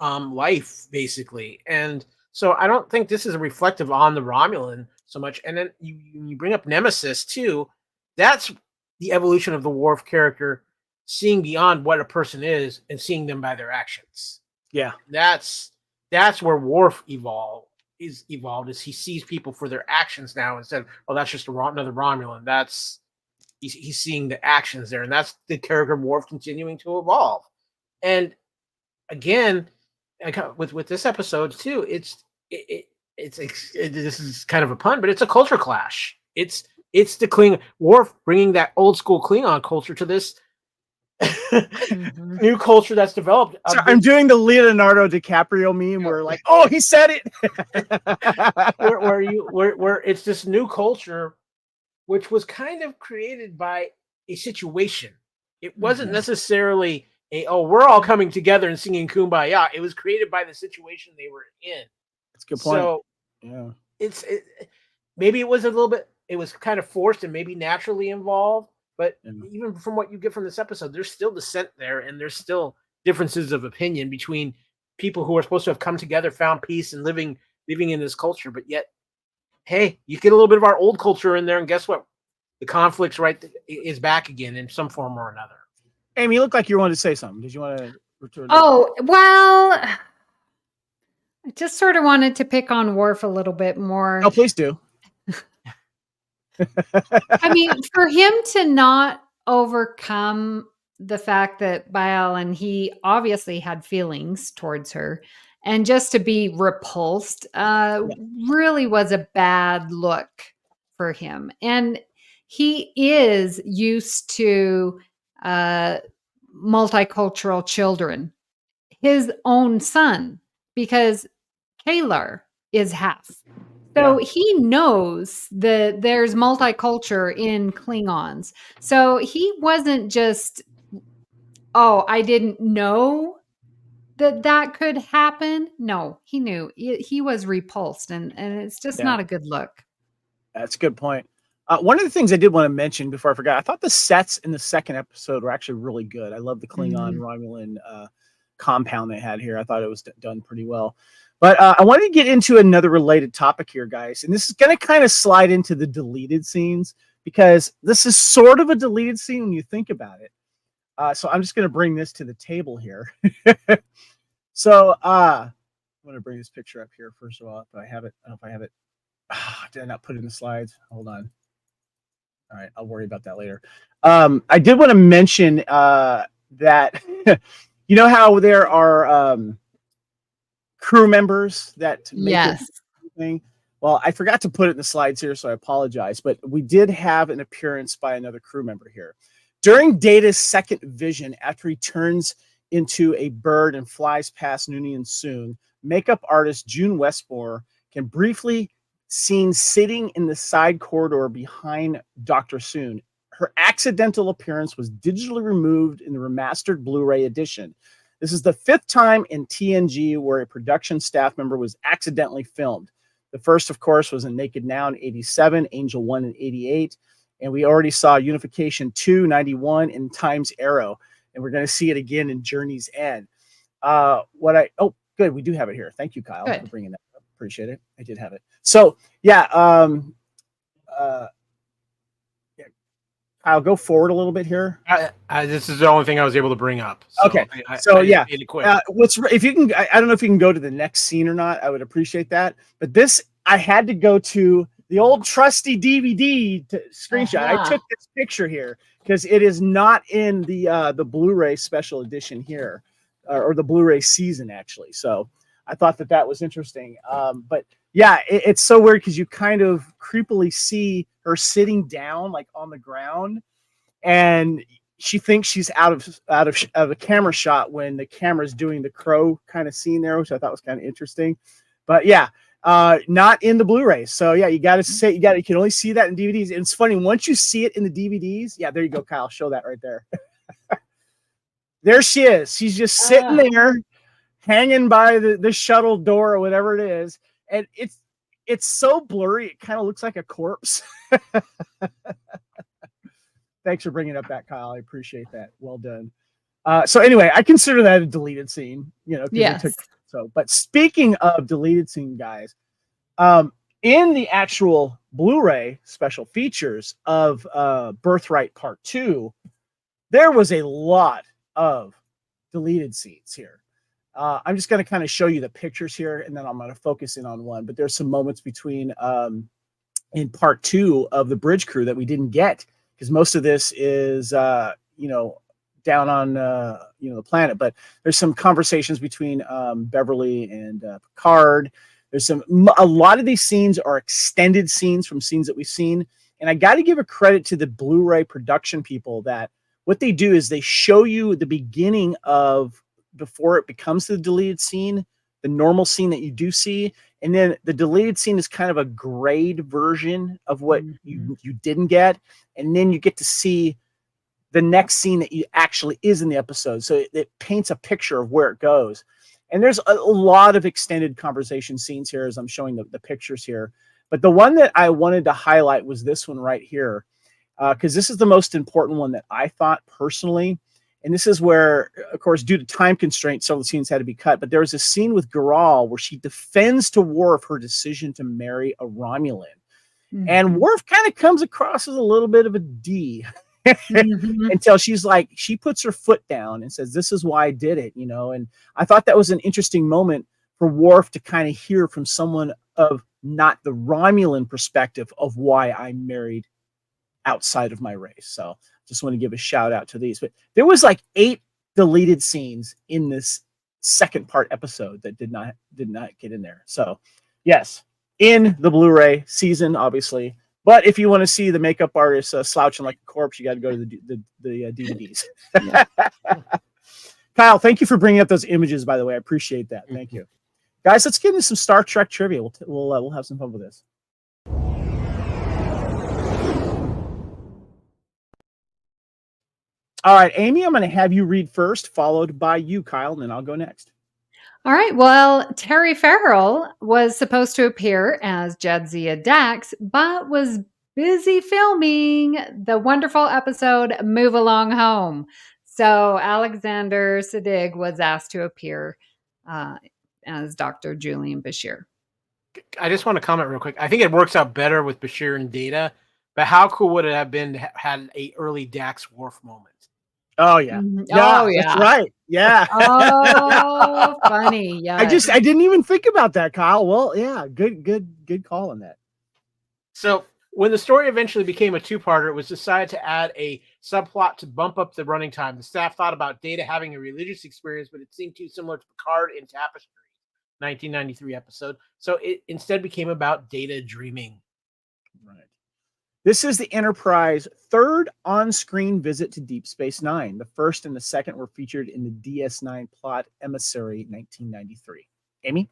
life, basically. And so I don't think this is reflective on the Romulan so much. And then you bring up Nemesis too. That's the evolution of the Worf character, seeing beyond what a person is and seeing them by their actions. Yeah, that's where Worf evolved. Is he sees people for their actions now instead of, oh, that's just another Romulan. He's seeing the actions there, and that's the character of Worf continuing to evolve. And again, with this episode too, this is kind of a pun, but it's a culture clash. It's the Klingon Worf bringing that old school Klingon culture to this new culture that's developed. So I'm doing the Leonardo DiCaprio meme where like, oh, he said it. where it's this new culture, which was kind of created by a situation. It wasn't necessarily we're all coming together and singing Kumbaya. It was created by the situation they were in. That's a good point. So yeah, maybe it was a little bit. It was kind of forced and maybe naturally involved. But even from what you get from this episode, there's still dissent there, and there's still differences of opinion between people who are supposed to have come together, found peace, and living in this culture. But yet, hey, you get a little bit of our old culture in there, and guess what? The conflict's is back again in some form or another. Amy, you look like you wanted to say something. Did you want to return? Oh, well, I just sort of wanted to pick on Worf a little bit more. Oh, please do. I mean, for him to not overcome the fact that Baal and he obviously had feelings towards her, and just to be repulsed really was a bad look for him. And he is used to multicultural children, his own son, because Kalar is half. So he knows that there's multicultural in Klingons. So he wasn't just, oh, I didn't know that could happen? No, he knew. He was repulsed, and it's just not a good look. That's a good point. One of the things I did want to mention before I forgot, I thought the sets in the second episode were actually really good. I love the Klingon Romulan compound they had here. I thought it was done pretty well. But I wanted to get into another related topic here, guys. And this is going to kind of slide into the deleted scenes, because this is sort of a deleted scene when you think about it. So I'm just going to bring this to the table here. So I'm going to bring this picture up here, first of all. Do I have it? I don't know if I have it. Did I not put it in the slides? Hold on. All right, I'll worry about that later. I did want to mention that you know how there are crew members that make thing. Well, I forgot to put it in the slides here, so I apologize. But we did have an appearance by another crew member here. During Data's second vision, after he turns into a bird and flies past Noonien Soon, makeup artist June Westmore can briefly seen sitting in the side corridor behind Dr. Soon. Her accidental appearance was digitally removed in the remastered Blu-ray edition. This is the 5th time in TNG where a production staff member was accidentally filmed. The first, of course, was in Naked Now in 87, Angel 1 in 88, and we already saw Unification 2, 91, and Time's Arrow, and we're going to see it again in Journey's End. Oh, good, we do have it here. Thank you, Kyle, for bringing that up. Appreciate it. I did have it. So, yeah, I'll go forward a little bit here. This is the only thing I was able to bring up. So okay. If you can, I don't know if you can go to the next scene or not. I would appreciate that. But this, I had to go to the old trusty DVD to screenshot. I took this picture here because it is not in the Blu-ray special edition here, or the Blu-ray season actually. So I thought that was interesting. But yeah, it's so weird because you kind of creepily see her sitting down like on the ground, and she thinks she's out of a camera shot when the camera's doing the crow kind of scene there, which I thought was kind of interesting. But yeah, not in the Blu-ray. So yeah, you can only see that in DVDs. And it's funny, once you see it in the DVDs, yeah, there you go, Kyle. Show that right there. There she is. She's just sitting there, hanging by the shuttle door or whatever it is. And it's so blurry, it kind of looks like a corpse. Thanks for bringing up that, Kyle. I appreciate that. Well done. So anyway, I consider that a deleted scene. Yes. But speaking of deleted scene, guys, in the actual Blu-ray special features of Birthright Part 2, there was a lot of deleted scenes here. I'm just going to kind of show you the pictures here, and then I'm going to focus in on one. But there's some moments between in Part 2 of the Bridge Crew that we didn't get, because most of this is down on the planet. But there's some conversations between Beverly and Picard. There's a lot of these scenes are extended scenes from scenes that we've seen, and I got to give a credit to the Blu-ray production people that what they do is they show you the beginning of, before it becomes the deleted scene, the normal scene that you do see, and then the deleted scene is kind of a grade version of what you didn't get, and then you get to see the next scene that you actually is in the episode. So it paints a picture of where it goes. And there's a lot of extended conversation scenes here as I'm showing the pictures here. But the one that I wanted to highlight was this one right here, because this is the most important one that I thought personally. And this is where, of course, due to time constraints, several scenes had to be cut. But there was a scene with Garal where she defends to Worf her decision to marry a Romulan. And Worf kind of comes across as a little bit of a D until she puts her foot down and says, this is why I did it, And I thought that was an interesting moment for Worf to kind of hear from someone of not the Romulan perspective of why I married outside of my race. So just want to give a shout out to these. But there was like 8 deleted scenes in this second part episode that did not get in there. So yes, in the Blu-ray season, obviously. But if you want to see the makeup artist slouching like a corpse, you got to go to the DVDs. Kyle, thank you for bringing up those images, by the way. I appreciate that. Thank you. Guys, let's get into some Star Trek trivia. We'll have some fun with this. All right, Amy, I'm going to have you read first, followed by you, Kyle, and then I'll go next. All right. Well, Terry Farrell was supposed to appear as Jadzia Dax, but was busy filming the wonderful episode Move Along Home. So Alexander Siddig was asked to appear as Dr. Julian Bashir. I just want to comment real quick. I think it works out better with Bashir and Data, but how cool would it have been to had a early Dax Worf moment? Oh yeah. Oh yeah. That's right. Yeah. Oh, funny. Yeah. I didn't even think about that, Kyle. Well, yeah, good call on that. So when the story eventually became a two-parter, it was decided to add a subplot to bump up the running time. The staff thought about Data having a religious experience, but it seemed too similar to Picard in Tapestry, 1993 episode. So it instead became about Data dreaming. Right. This is the Enterprise third on-screen visit to Deep Space Nine. The first and the second were featured in the DS9 plot Emissary 1993. Amy?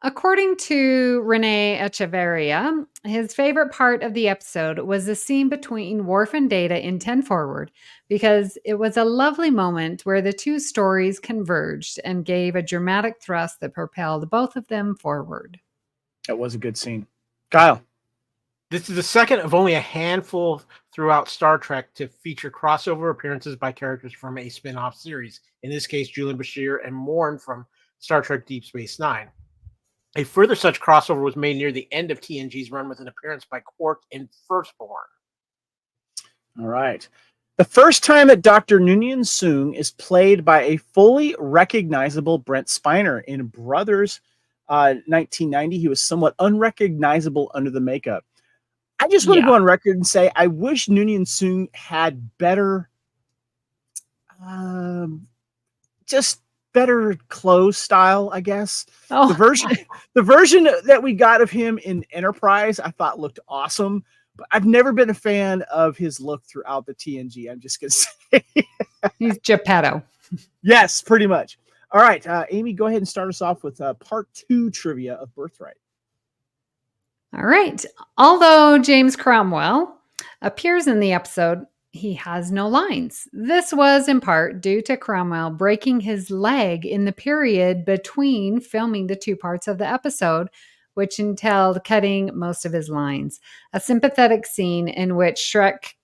According to Renee Echeverria, his favorite part of the episode was the scene between Worf and Data in 10 Forward, because it was a lovely moment where the two stories converged and gave a dramatic thrust that propelled both of them forward. That was a good scene. Kyle? This is the second of only a handful throughout Star Trek to feature crossover appearances by characters from a spin-off series. In this case, Julian Bashir and Morn from Star Trek Deep Space Nine. A further such crossover was made near the end of TNG's run with an appearance by Quark in Firstborn. All right. The first time that Dr. Noonien Soong is played by a fully recognizable Brent Spiner. In Brothers 1990, he was somewhat unrecognizable under the makeup. I just want to go on record and say I wish Noonien Soong had better, just better clothes style, I guess. Oh. The version that we got of him in Enterprise, I thought looked awesome, but I've never been a fan of his look throughout the TNG. I'm just gonna say he's Geppetto. Yes, pretty much. All right, Amy, go ahead and start us off with part 2 trivia of Birthright. All right. Although James Cromwell appears in the episode, he has no lines. This was in part due to Cromwell breaking his leg in the period between filming the two parts of the episode, which entailed cutting most of his lines. A sympathetic scene in which Shrek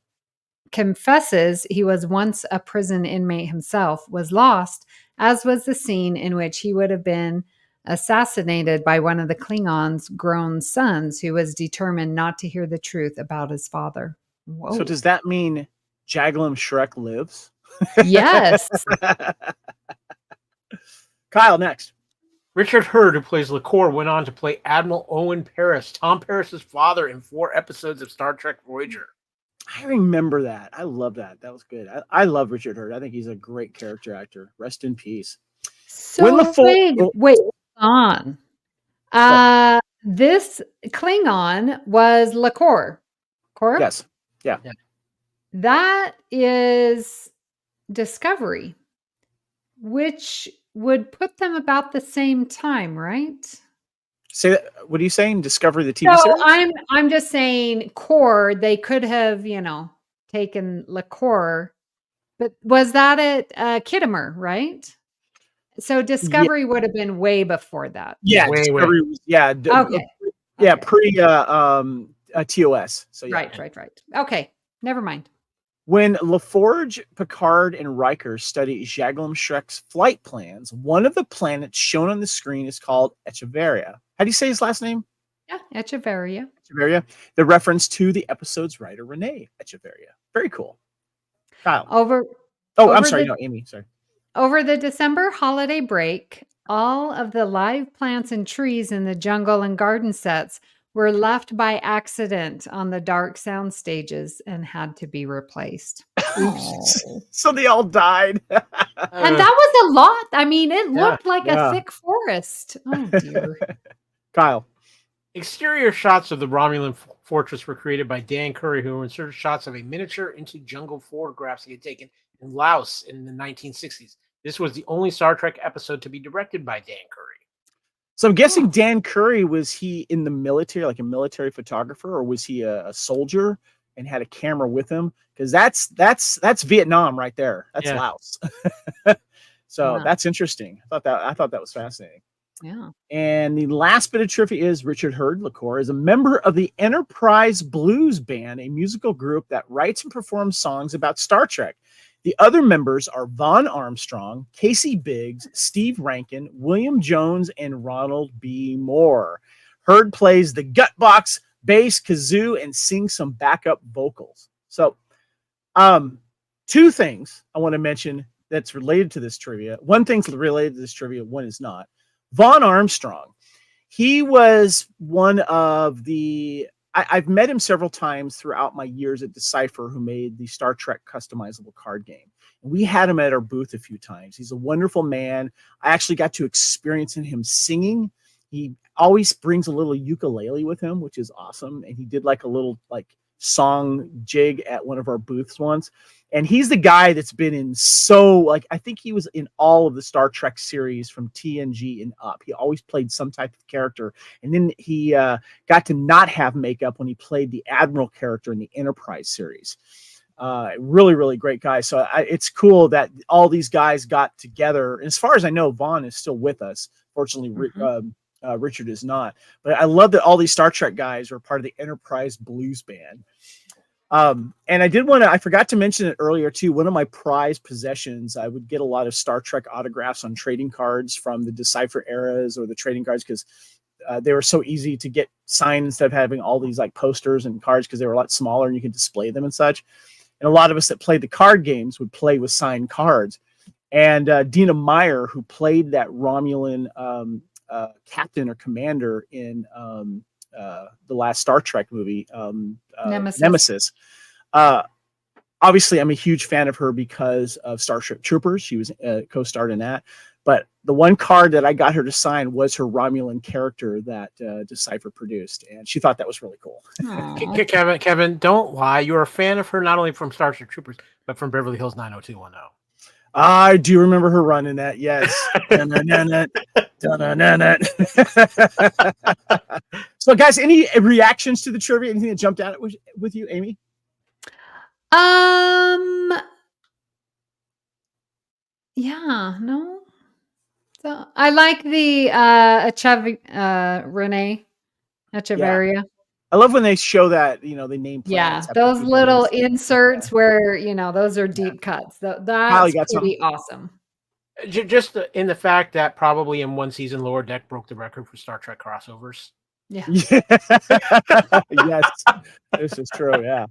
confesses he was once a prison inmate himself was lost, as was the scene in which he would have been assassinated by one of the Klingons' grown sons who was determined not to hear the truth about his father. Whoa. So does that mean Jaglom Shrek lives? Yes. Kyle, next. Richard Hurd, who plays LaCour, went on to play Admiral Owen Paris, Tom Paris's father, in 4 episodes of Star Trek Voyager. I remember that. I love that. That was good. I love Richard Hurd. I think he's a great character actor. Rest in peace. So wait on. This Klingon was LaCour. Yes. Yeah. That is Discovery, which would put them about the same time, right? Say that. What are you saying? Discovery, the TV series? I'm just saying core. They could have, taken LaCour, but was that at Kittimer, right? So Discovery would have been way before that. Yeah, Discovery. Yeah. Okay. Yeah, pre TOS. So yeah. Right. Okay, never mind. When LaForge, Picard, and Riker study Jaglom Shrek's flight plans, one of the planets shown on the screen is called Echeverria. How do you say his last name? Yeah, Echeverria. Echeverria. The reference to the episode's writer, Renee Echeverria. Very cool. Kyle. I'm sorry. No, Amy. Sorry. Over the December holiday break, all of the live plants and trees in the jungle and garden sets were left by accident on the dark sound stages and had to be replaced. So they all died. And that was a lot. I mean, it looked like a thick forest. Oh, dear. Kyle. Exterior shots of the Romulan fortress were created by Dan Curry, who inserted shots of a miniature into jungle photographs he had taken in Laos in the 1960s. This was the only Star Trek episode to be directed by Dan Curry. So I'm guessing Dan Curry, was he in the military, like a military photographer, or was he a soldier and had a camera with him? Because that's Vietnam right there. That's Laos. So that's interesting. I thought that was fascinating. Yeah. And the last bit of trivia is Richard Hurd LaCour is a member of the Enterprise Blues Band, a musical group that writes and performs songs about Star Trek. The other members are Vaughn Armstrong, Casey Biggs, Steve Rankin, William Jones, and Ronald B. Moore. Hurd plays the gut box, bass, kazoo, and sings some backup vocals. So, two things I want to mention that's related to this trivia. One thing's related to this trivia, one is not. Vaughn Armstrong, he was one of the, I've met him several times throughout my years at Decipher, who made the Star Trek customizable card game. And we had him at our booth a few times. He's a wonderful man. I actually got to experience him singing. He always brings a little ukulele with him, which is awesome. And he did like a little song jig at one of our booths once. And he's the guy that's been in I think he was in all of the Star Trek series from TNG and up. He always played some type of character. And then he got to not have makeup when he played the Admiral character in the Enterprise series. Really, really great guy. So it's cool that all these guys got together. And as far as I know, Vaughn is still with us. Fortunately, Richard is not. But I love that all these Star Trek guys are part of the Enterprise Blues Band. And I forgot to mention it earlier too. One of my prized possessions, I would get a lot of Star Trek autographs on trading cards from the Decipher eras or the trading cards because they were so easy to get signed instead of having all these posters and cards because they were a lot smaller and you could display them and such. And a lot of us that played the card games would play with signed cards. And Dina Meyer, who played that Romulan captain or commander in the last Star Trek movie, Nemesis. Obviously, I'm a huge fan of her because of Starship Troopers. She was co-starred in that. But the one card that I got her to sign was her Romulan character that Decipher produced, and she thought that was really cool. Kevin, don't lie. You're a fan of her not only from Starship Troopers, but from Beverly Hills 90210. I do remember her running that. Yes. So, guys, any reactions to the trivia? Anything that jumped out with you, Amy? Yeah, no. So I like the Renee Echeverria. Yeah. I love when they show that, they name Yeah, planets. those little inserts where, those are deep cuts. That's pretty awesome. Just in the fact that probably in one season, Lower Deck broke the record for Star Trek crossovers. Yeah. Yes, this is true. Yeah.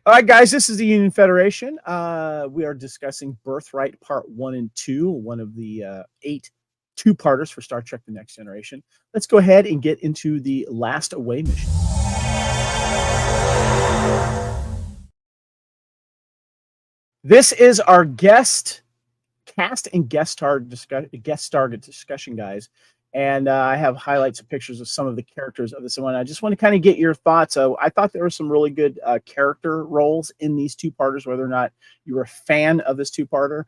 All right, guys, this is the Union Federation. We are discussing Birthright Part 1 and 2, one of the 8 two-parters for Star Trek The Next Generation. Let's go ahead and get into the Last Away mission. This is our cast and guest star discussion, guys. And I have highlights and pictures of some of the characters of this one. I just want to kind of get your thoughts. I thought there were some really good character roles in these two-parters, whether or not you were a fan of this two-parter.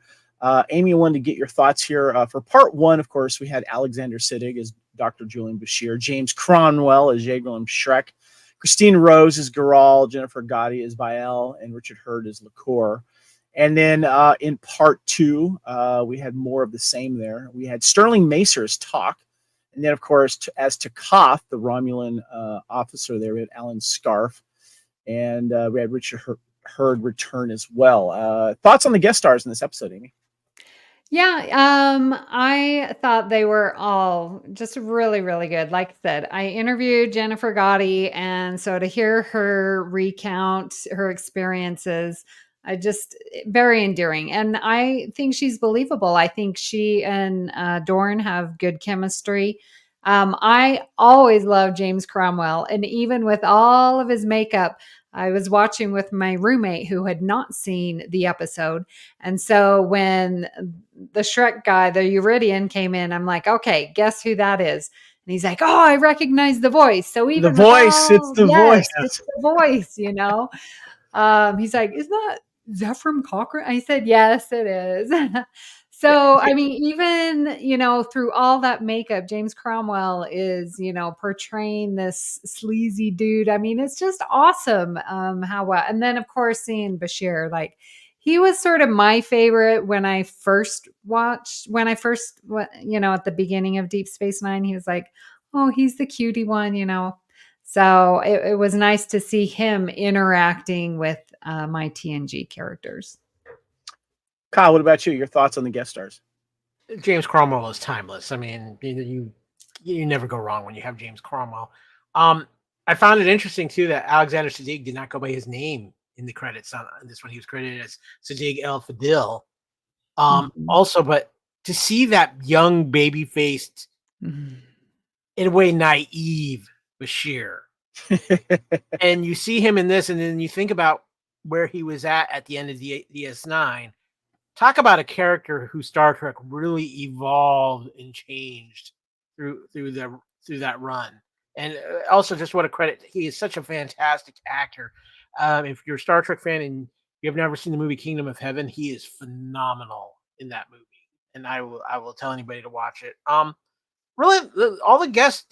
Amy, I wanted to get your thoughts here. For part 1, of course, we had Alexander Siddig as Dr. Julian Bashir, James Cronwell as Jaegerlum Shrek, Christine Rose as Garal, Jennifer Gotti as Bael, and Richard Hurd as LaCour. And then in part 2, we had more of the same there. We had Sterling Macer as Talk. And then, of course, as T'Koth, the Romulan officer there, we had Alan Scarf. And we had Richard Hurd return as well. Thoughts on the guest stars in this episode, Amy? Yeah, I thought they were all just really, really good. Like I said, I interviewed Jennifer Gotti, and so to hear her recount her experiences, very endearing. And I think she's believable. I think she and Dorn have good chemistry. I always loved James Cromwell, and even with all of his makeup, I was watching with my roommate who had not seen the episode. And so when the Shrek guy, the Yridian, came in, I'm like, okay, guess who that is? And he's like, oh, I recognize the voice. So even the voice, it's the voice. It's the voice, He's like, is that from Cochrane? I said, yes, it is. So, I mean, even, through all that makeup, James Cromwell is, portraying this sleazy dude. I mean, it's just awesome how well. And then, of course, seeing Bashir, he was sort of my favorite when I first watched, at the beginning of Deep Space Nine. He was like, oh, he's the cutie one. So it was nice to see him interacting with my TNG characters. Kyle, what about you? Your thoughts on the guest stars? James Cromwell is timeless. I mean, you never go wrong when you have James Cromwell. I found it interesting too that Alexander Siddig did not go by his name in the credits on this one. He was credited as Siddig El Fadil. Also, but to see that young, baby-faced, in a way, naive Bashir, and you see him in this, and then you think about where he was at the end of the DS9. Talk about a character who Star Trek really evolved and changed through that run. And also, just what a credit. He is such a fantastic actor. If you're a Star Trek fan and you have never seen the movie Kingdom of Heaven, he is phenomenal in that movie. And I will tell anybody to watch it. Really, all the guests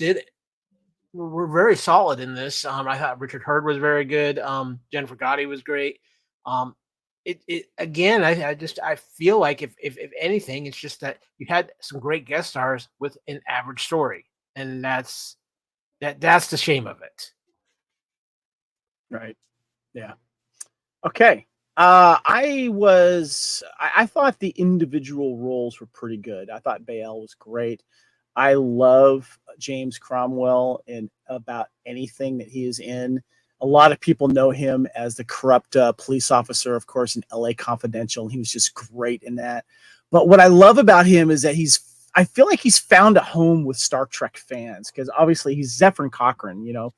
were very solid in this. I thought Richard Hurd was very good. Jennifer Gotti was great. Again, I feel like if anything, it's just that you had some great guest stars with an average story, and that's the shame of it. Right. Yeah. Okay. I thought the individual roles were pretty good. I thought Bael was great. I love James Cromwell in about anything that he is in. A lot of people know him as the corrupt police officer, of course, in LA Confidential. He was just great in that. But what I love about him is that I feel like he's found a home with Star Trek fans, because obviously he's Zefram Cochrane,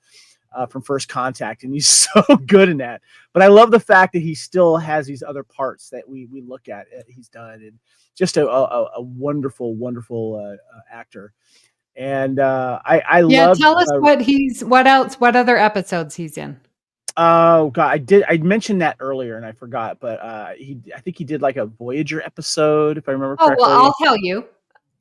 from First Contact, and he's so good in that. But I love the fact that he still has these other parts that we look at he's done, and just a wonderful, wonderful actor. And I love. Tell us what other episodes he's in. Oh God, I mentioned that earlier and I forgot, but I think he did like a Voyager episode, if I remember correctly. Oh, well, I'll tell you.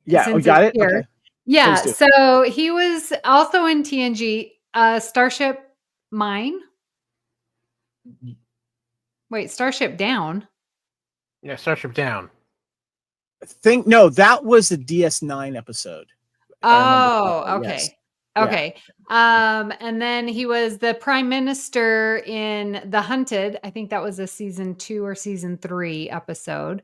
Yeah, we got it. Here. Okay. Yeah, so he was also in TNG, Starship Mine. Wait, Starship Down. Yeah, Starship Down. No, that was the DS9 episode. Oh, okay. Yes. Okay. Yeah. And then he was the Prime Minister in The Hunted. I think that was a season 2 or season 3 episode.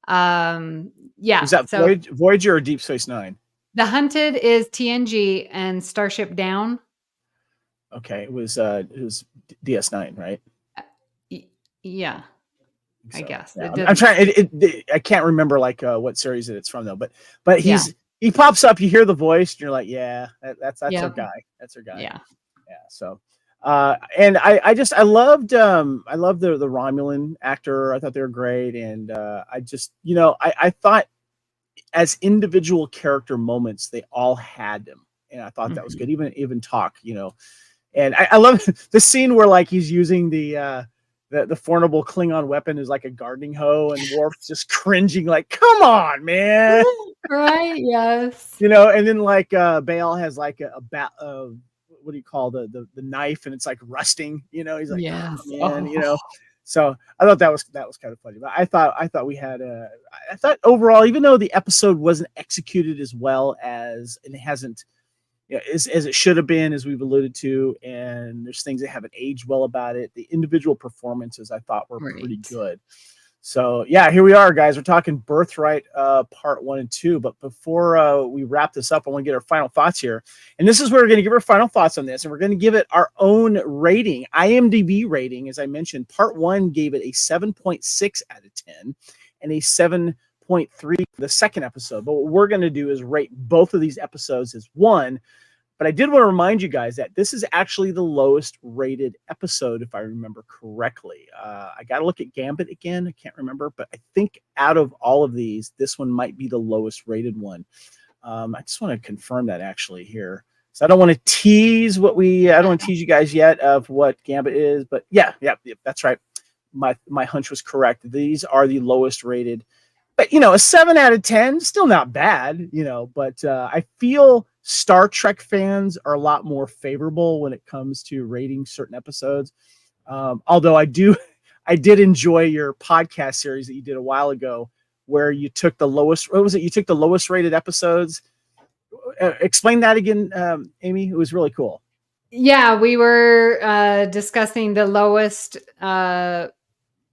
Yeah. Is that Voyager or Deep Space Nine? The Hunted is TNG, and Starship Down. Okay, it was DS9, right? Yeah. So, I guess. Yeah. I'm trying. I can't remember what series it's from though. But he pops up. You hear the voice, and you're like, yeah, that's our guy. That's our guy. Yeah. Yeah. So, and I loved the Romulan actor. I thought they were great, and I thought as individual character moments, they all had them, and I thought that was good. Even talk, and I love the scene where he's using the formidable Klingon weapon is like a gardening hoe, and Worf's just cringing, like, come on, man. Right. Yes. And then Bael has what do you call the knife, and it's like rusting, he's like, yes. Oh, man, So I thought that was kind of funny, but I thought we had I thought overall, even though the episode wasn't executed as well as, and it hasn't, as it should have been, as we've alluded to, and there's things that haven't aged well about it, the individual performances I thought were pretty good. So yeah, here we are, guys. We're talking Birthright part 1 and 2. But before we wrap this up, I want to get our final thoughts here. And this is where we're going to give our final thoughts on this. And we're going to give it our own rating, IMDb rating. As I mentioned, part 1 gave it a 7.6 out of 10 and a 7.3 for the second episode. But what we're going to do is rate both of these episodes as 1. But I did want to remind you guys that this is actually the lowest rated episode, if I remember correctly. I got to look at Gambit again. I can't remember, but I think out of all of these, this one might be the lowest rated one. I just want to confirm that actually here. So I don't want to tease I don't want to tease you guys yet of what Gambit is, but yeah, that's right. My hunch was correct. These are the lowest rated, but a 7 out of 10, still not bad, but I feel Star Trek fans are a lot more favorable when it comes to rating certain episodes. Although I do I did enjoy your podcast series that you did a while ago, where you took the lowest. What was it? You took the lowest rated episodes. Explain that again, Amy. It was really cool. Yeah, we were discussing the lowest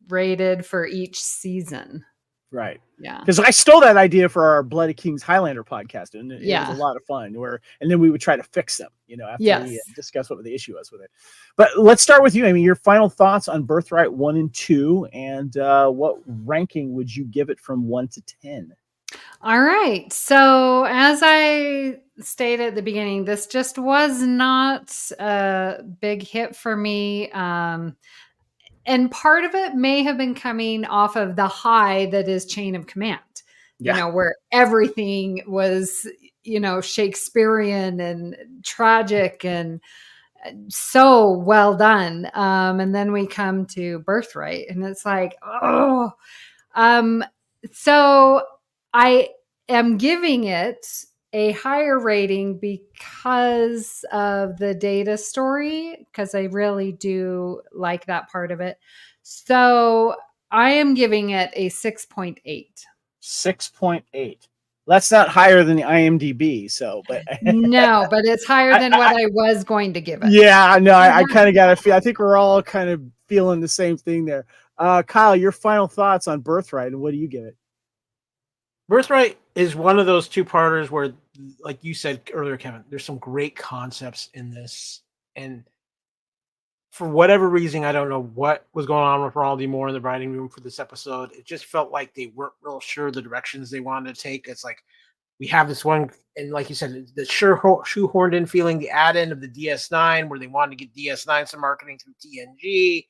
rated for each season. Right. Yeah. Because I stole that idea for our Bloody Kings Highlander podcast, and it Yeah. was a lot of fun. And then we would try to fix them, after we Yes. discuss what the issue was with it. But let's start with you, Amy. Your final thoughts on Birthright 1 and 2, and what ranking would you give it from 1 to 10? All right. So, as I stated at the beginning, this just was not a big hit for me. And part of it may have been coming off of the high that is Chain of Command, where everything was, Shakespearean and tragic and so well done. And then we come to Birthright, and it's like, oh. So I am giving it a higher rating because of the data story, because I really do like that part of it. So I am giving it a 6.8. 6.8. That's not higher than the IMDb. So, but no, but it's higher than what I was going to give it. Yeah, no, I kind of got to feel. I think we're all kind of feeling the same thing there. Kyle, your final thoughts on Birthright, and what do you give it? Birthright is one of those two-parters where, like you said earlier, Kevin, there's some great concepts in this. And for whatever reason, I don't know what was going on with Ronald D. Moore in the writing room for this episode. It just felt like they weren't real sure the directions they wanted to take. It's like, we have this one, and like you said, the shoehorned in feeling, the add-in of the DS9, where they wanted to get DS9 some marketing through TNG.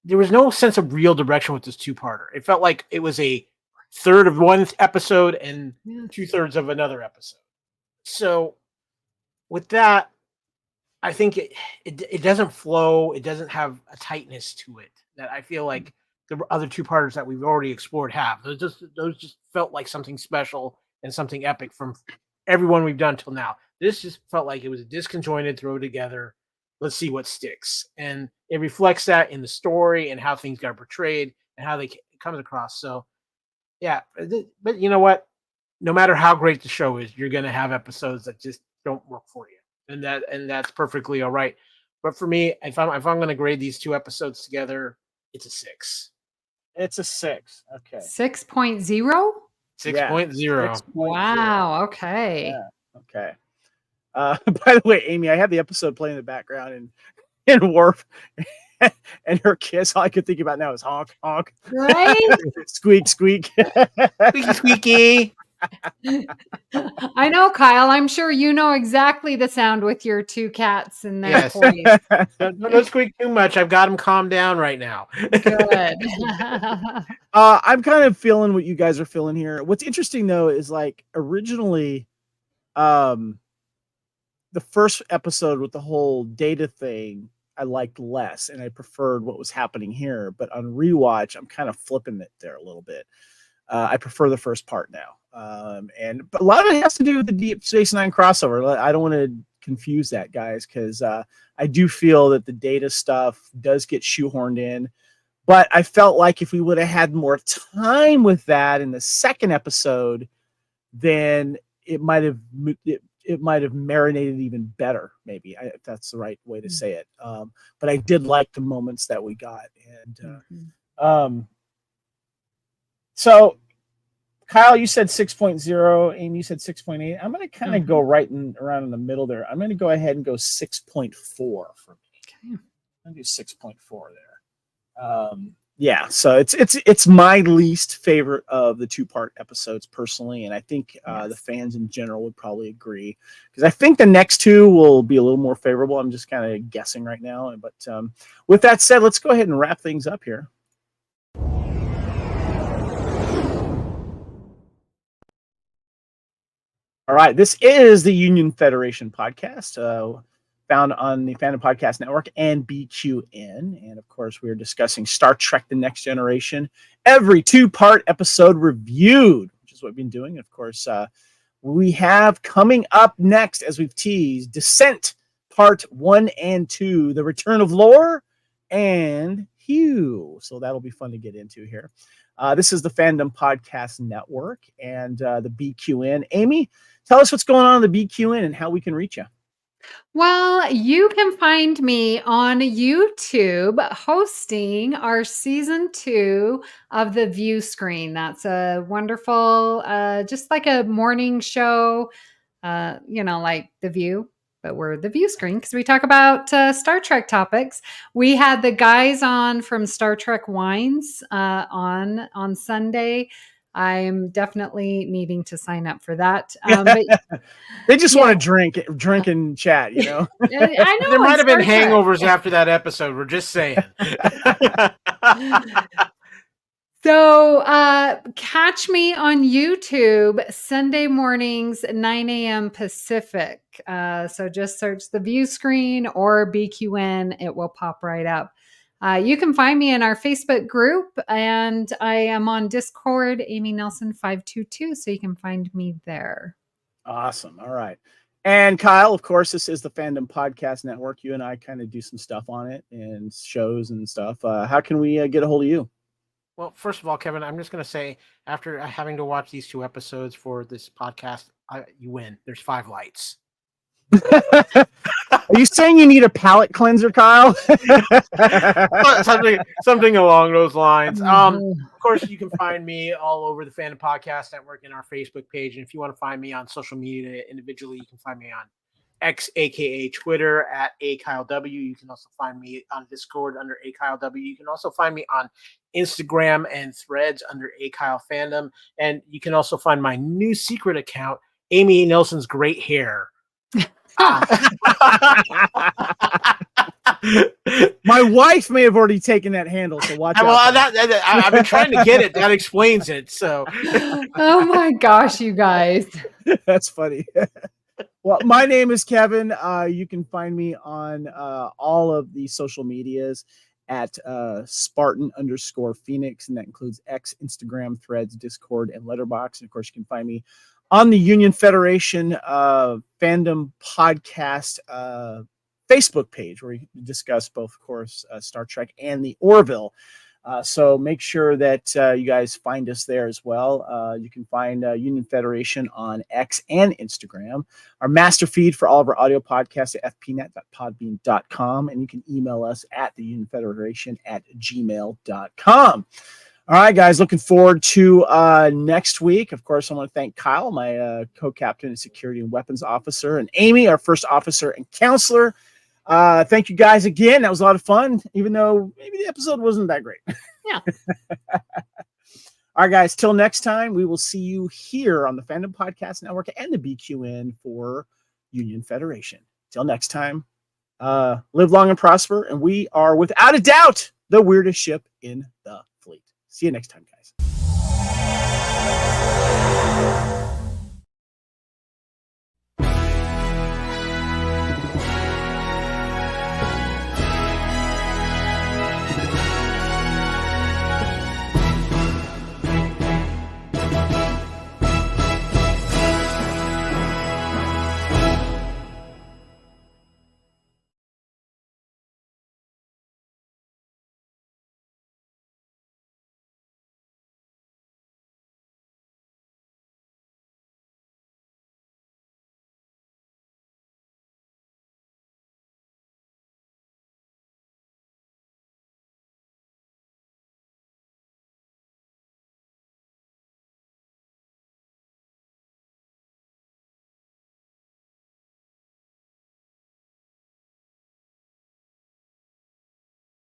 There was no sense of real direction with this two-parter. It felt like it was a third of one episode and 2/3 of another episode. So with that, I think it doesn't flow. It doesn't have a tightness to it that I feel like the other two-parters that we've already explored have. Those just felt like something special and something epic from everyone we've done till now. This just felt like it was a disconjointed throw together. Let's see what sticks. And it reflects that in the story and how things got portrayed and how it comes across. So, yeah. But you know what? No matter how great the show is, you're going to have episodes that just don't work for you. And that's perfectly all right. But for me, if I'm going to grade these two episodes together, it's a 6. It's a 6. Okay. 6.0? 6.0. Wow. Okay. Yeah. Okay. By the way, Amy, I have the episode playing in the background, and Worf and her kiss. All I could think about now is honk, honk. Right? Squeak, squeak. Squeaky, squeaky. I know, Kyle. I'm sure you know exactly the sound with your two cats and their toys. Don't squeak too much. I've got them calmed down right now. Good. I'm kind of feeling what you guys are feeling here. What's interesting though is like originally, the first episode with the whole data thing, I liked less, and I preferred what was happening here. But on rewatch, I'm kind of flipping it there a little bit. I prefer the first part now. But a lot of it has to do with the Deep Space Nine crossover. I don't want to confuse that, guys, because I do feel that the data stuff does get shoehorned in. But I felt like if we would have had more time with that in the second episode, then it might have marinated even better, maybe, if that's the right way to say it. But I did like the moments that we got. And so Kyle, you said 6.0, Amy, you said 6.8. I'm going to kind of go around in the middle there. I'm going to go ahead and go 6.4 for me. Okay. I'm going to do 6.4 there. Yeah, so it's my least favorite of the two-part episodes personally, and I think the fans in general would probably agree, because I think the next two will be a little more favorable. I'm just kind of guessing right now, but with that said, let's go ahead and wrap things up here. All right, this is the Union Federation podcast, found on the Fandom Podcast Network and BQN. And of course, we are discussing Star Trek The Next Generation, every two-part episode reviewed, which is what we've been doing. Of course, we have coming up next, as we've teased, Descent Part 1 and 2, The Return of Lore, and Hugh. So that'll be fun to get into here. This is the Fandom Podcast Network and the BQN. Amy, tell us what's going on in the BQN and how we can reach you. Well, you can find me on YouTube hosting our season 2 of the View Screen. That's a wonderful, just like a morning show, like The View, but we're the View Screen because we talk about Star Trek topics. We had the guys on from Star Trek Wines on Sunday. I'm definitely needing to sign up for that. But they just want to drink and chat, you know. I know there might have been Star Trek. hangovers after that episode. We're just saying. So catch me on YouTube Sunday mornings, 9 a.m. Pacific. So just search the View Screen or BQN. It will pop right up. You can find me in our Facebook group, and I am on Discord, Amy Nelson 522. So you can find me there. Awesome. All right. And Kyle, of course, this is the Fandom Podcast Network. You and I kind of do some stuff on it and shows and stuff. How can we get a hold of you? Well, first of all, Kevin, I'm just going to say, after having to watch these 2 episodes for this podcast, you win. There's 5 lights. Are you saying you need a palate cleanser, Kyle? something along those lines. Of course, you can find me all over the Fandom Podcast Network and our Facebook page. And if you want to find me on social media individually, you can find me on X, aka Twitter, at AKyleW. You can also find me on Discord under AKyleW. You can also find me on Instagram and Threads under AKyleFandom. And you can also find my new secret account, Amy Nelson's Great Hair. My wife may have already taken that handle, so watch out. I've been trying to get it. That explains it. So, oh my gosh, you guys, that's funny. Well, my name is Kevin. You can find me on all of the social medias at Spartan_Phoenix, and that includes X, Instagram, Threads, Discord, and Letterboxd. And of course, you can find me on the Union Federation Fandom Podcast Facebook page, where we discuss both, of course, Star Trek and the Orville. So make sure that you guys find us there as well. You can find Union Federation on X and Instagram. Our master feed for all of our audio podcasts at fpnet.podbean.com. And you can email us at the Union Federation at gmail.com. All right, guys, looking forward to next week. Of course, I want to thank Kyle, my co-captain and security and weapons officer, and Amy, our first officer and counselor. Thank you guys again. That was a lot of fun, even though maybe the episode wasn't that great. Yeah. All right, guys, till next time, we will see you here on the Fandom Podcast Network and the BQN for Union Federation. Till next time, live long and prosper, and we are, without a doubt, the weirdest ship in the fleet. See you next time, guys.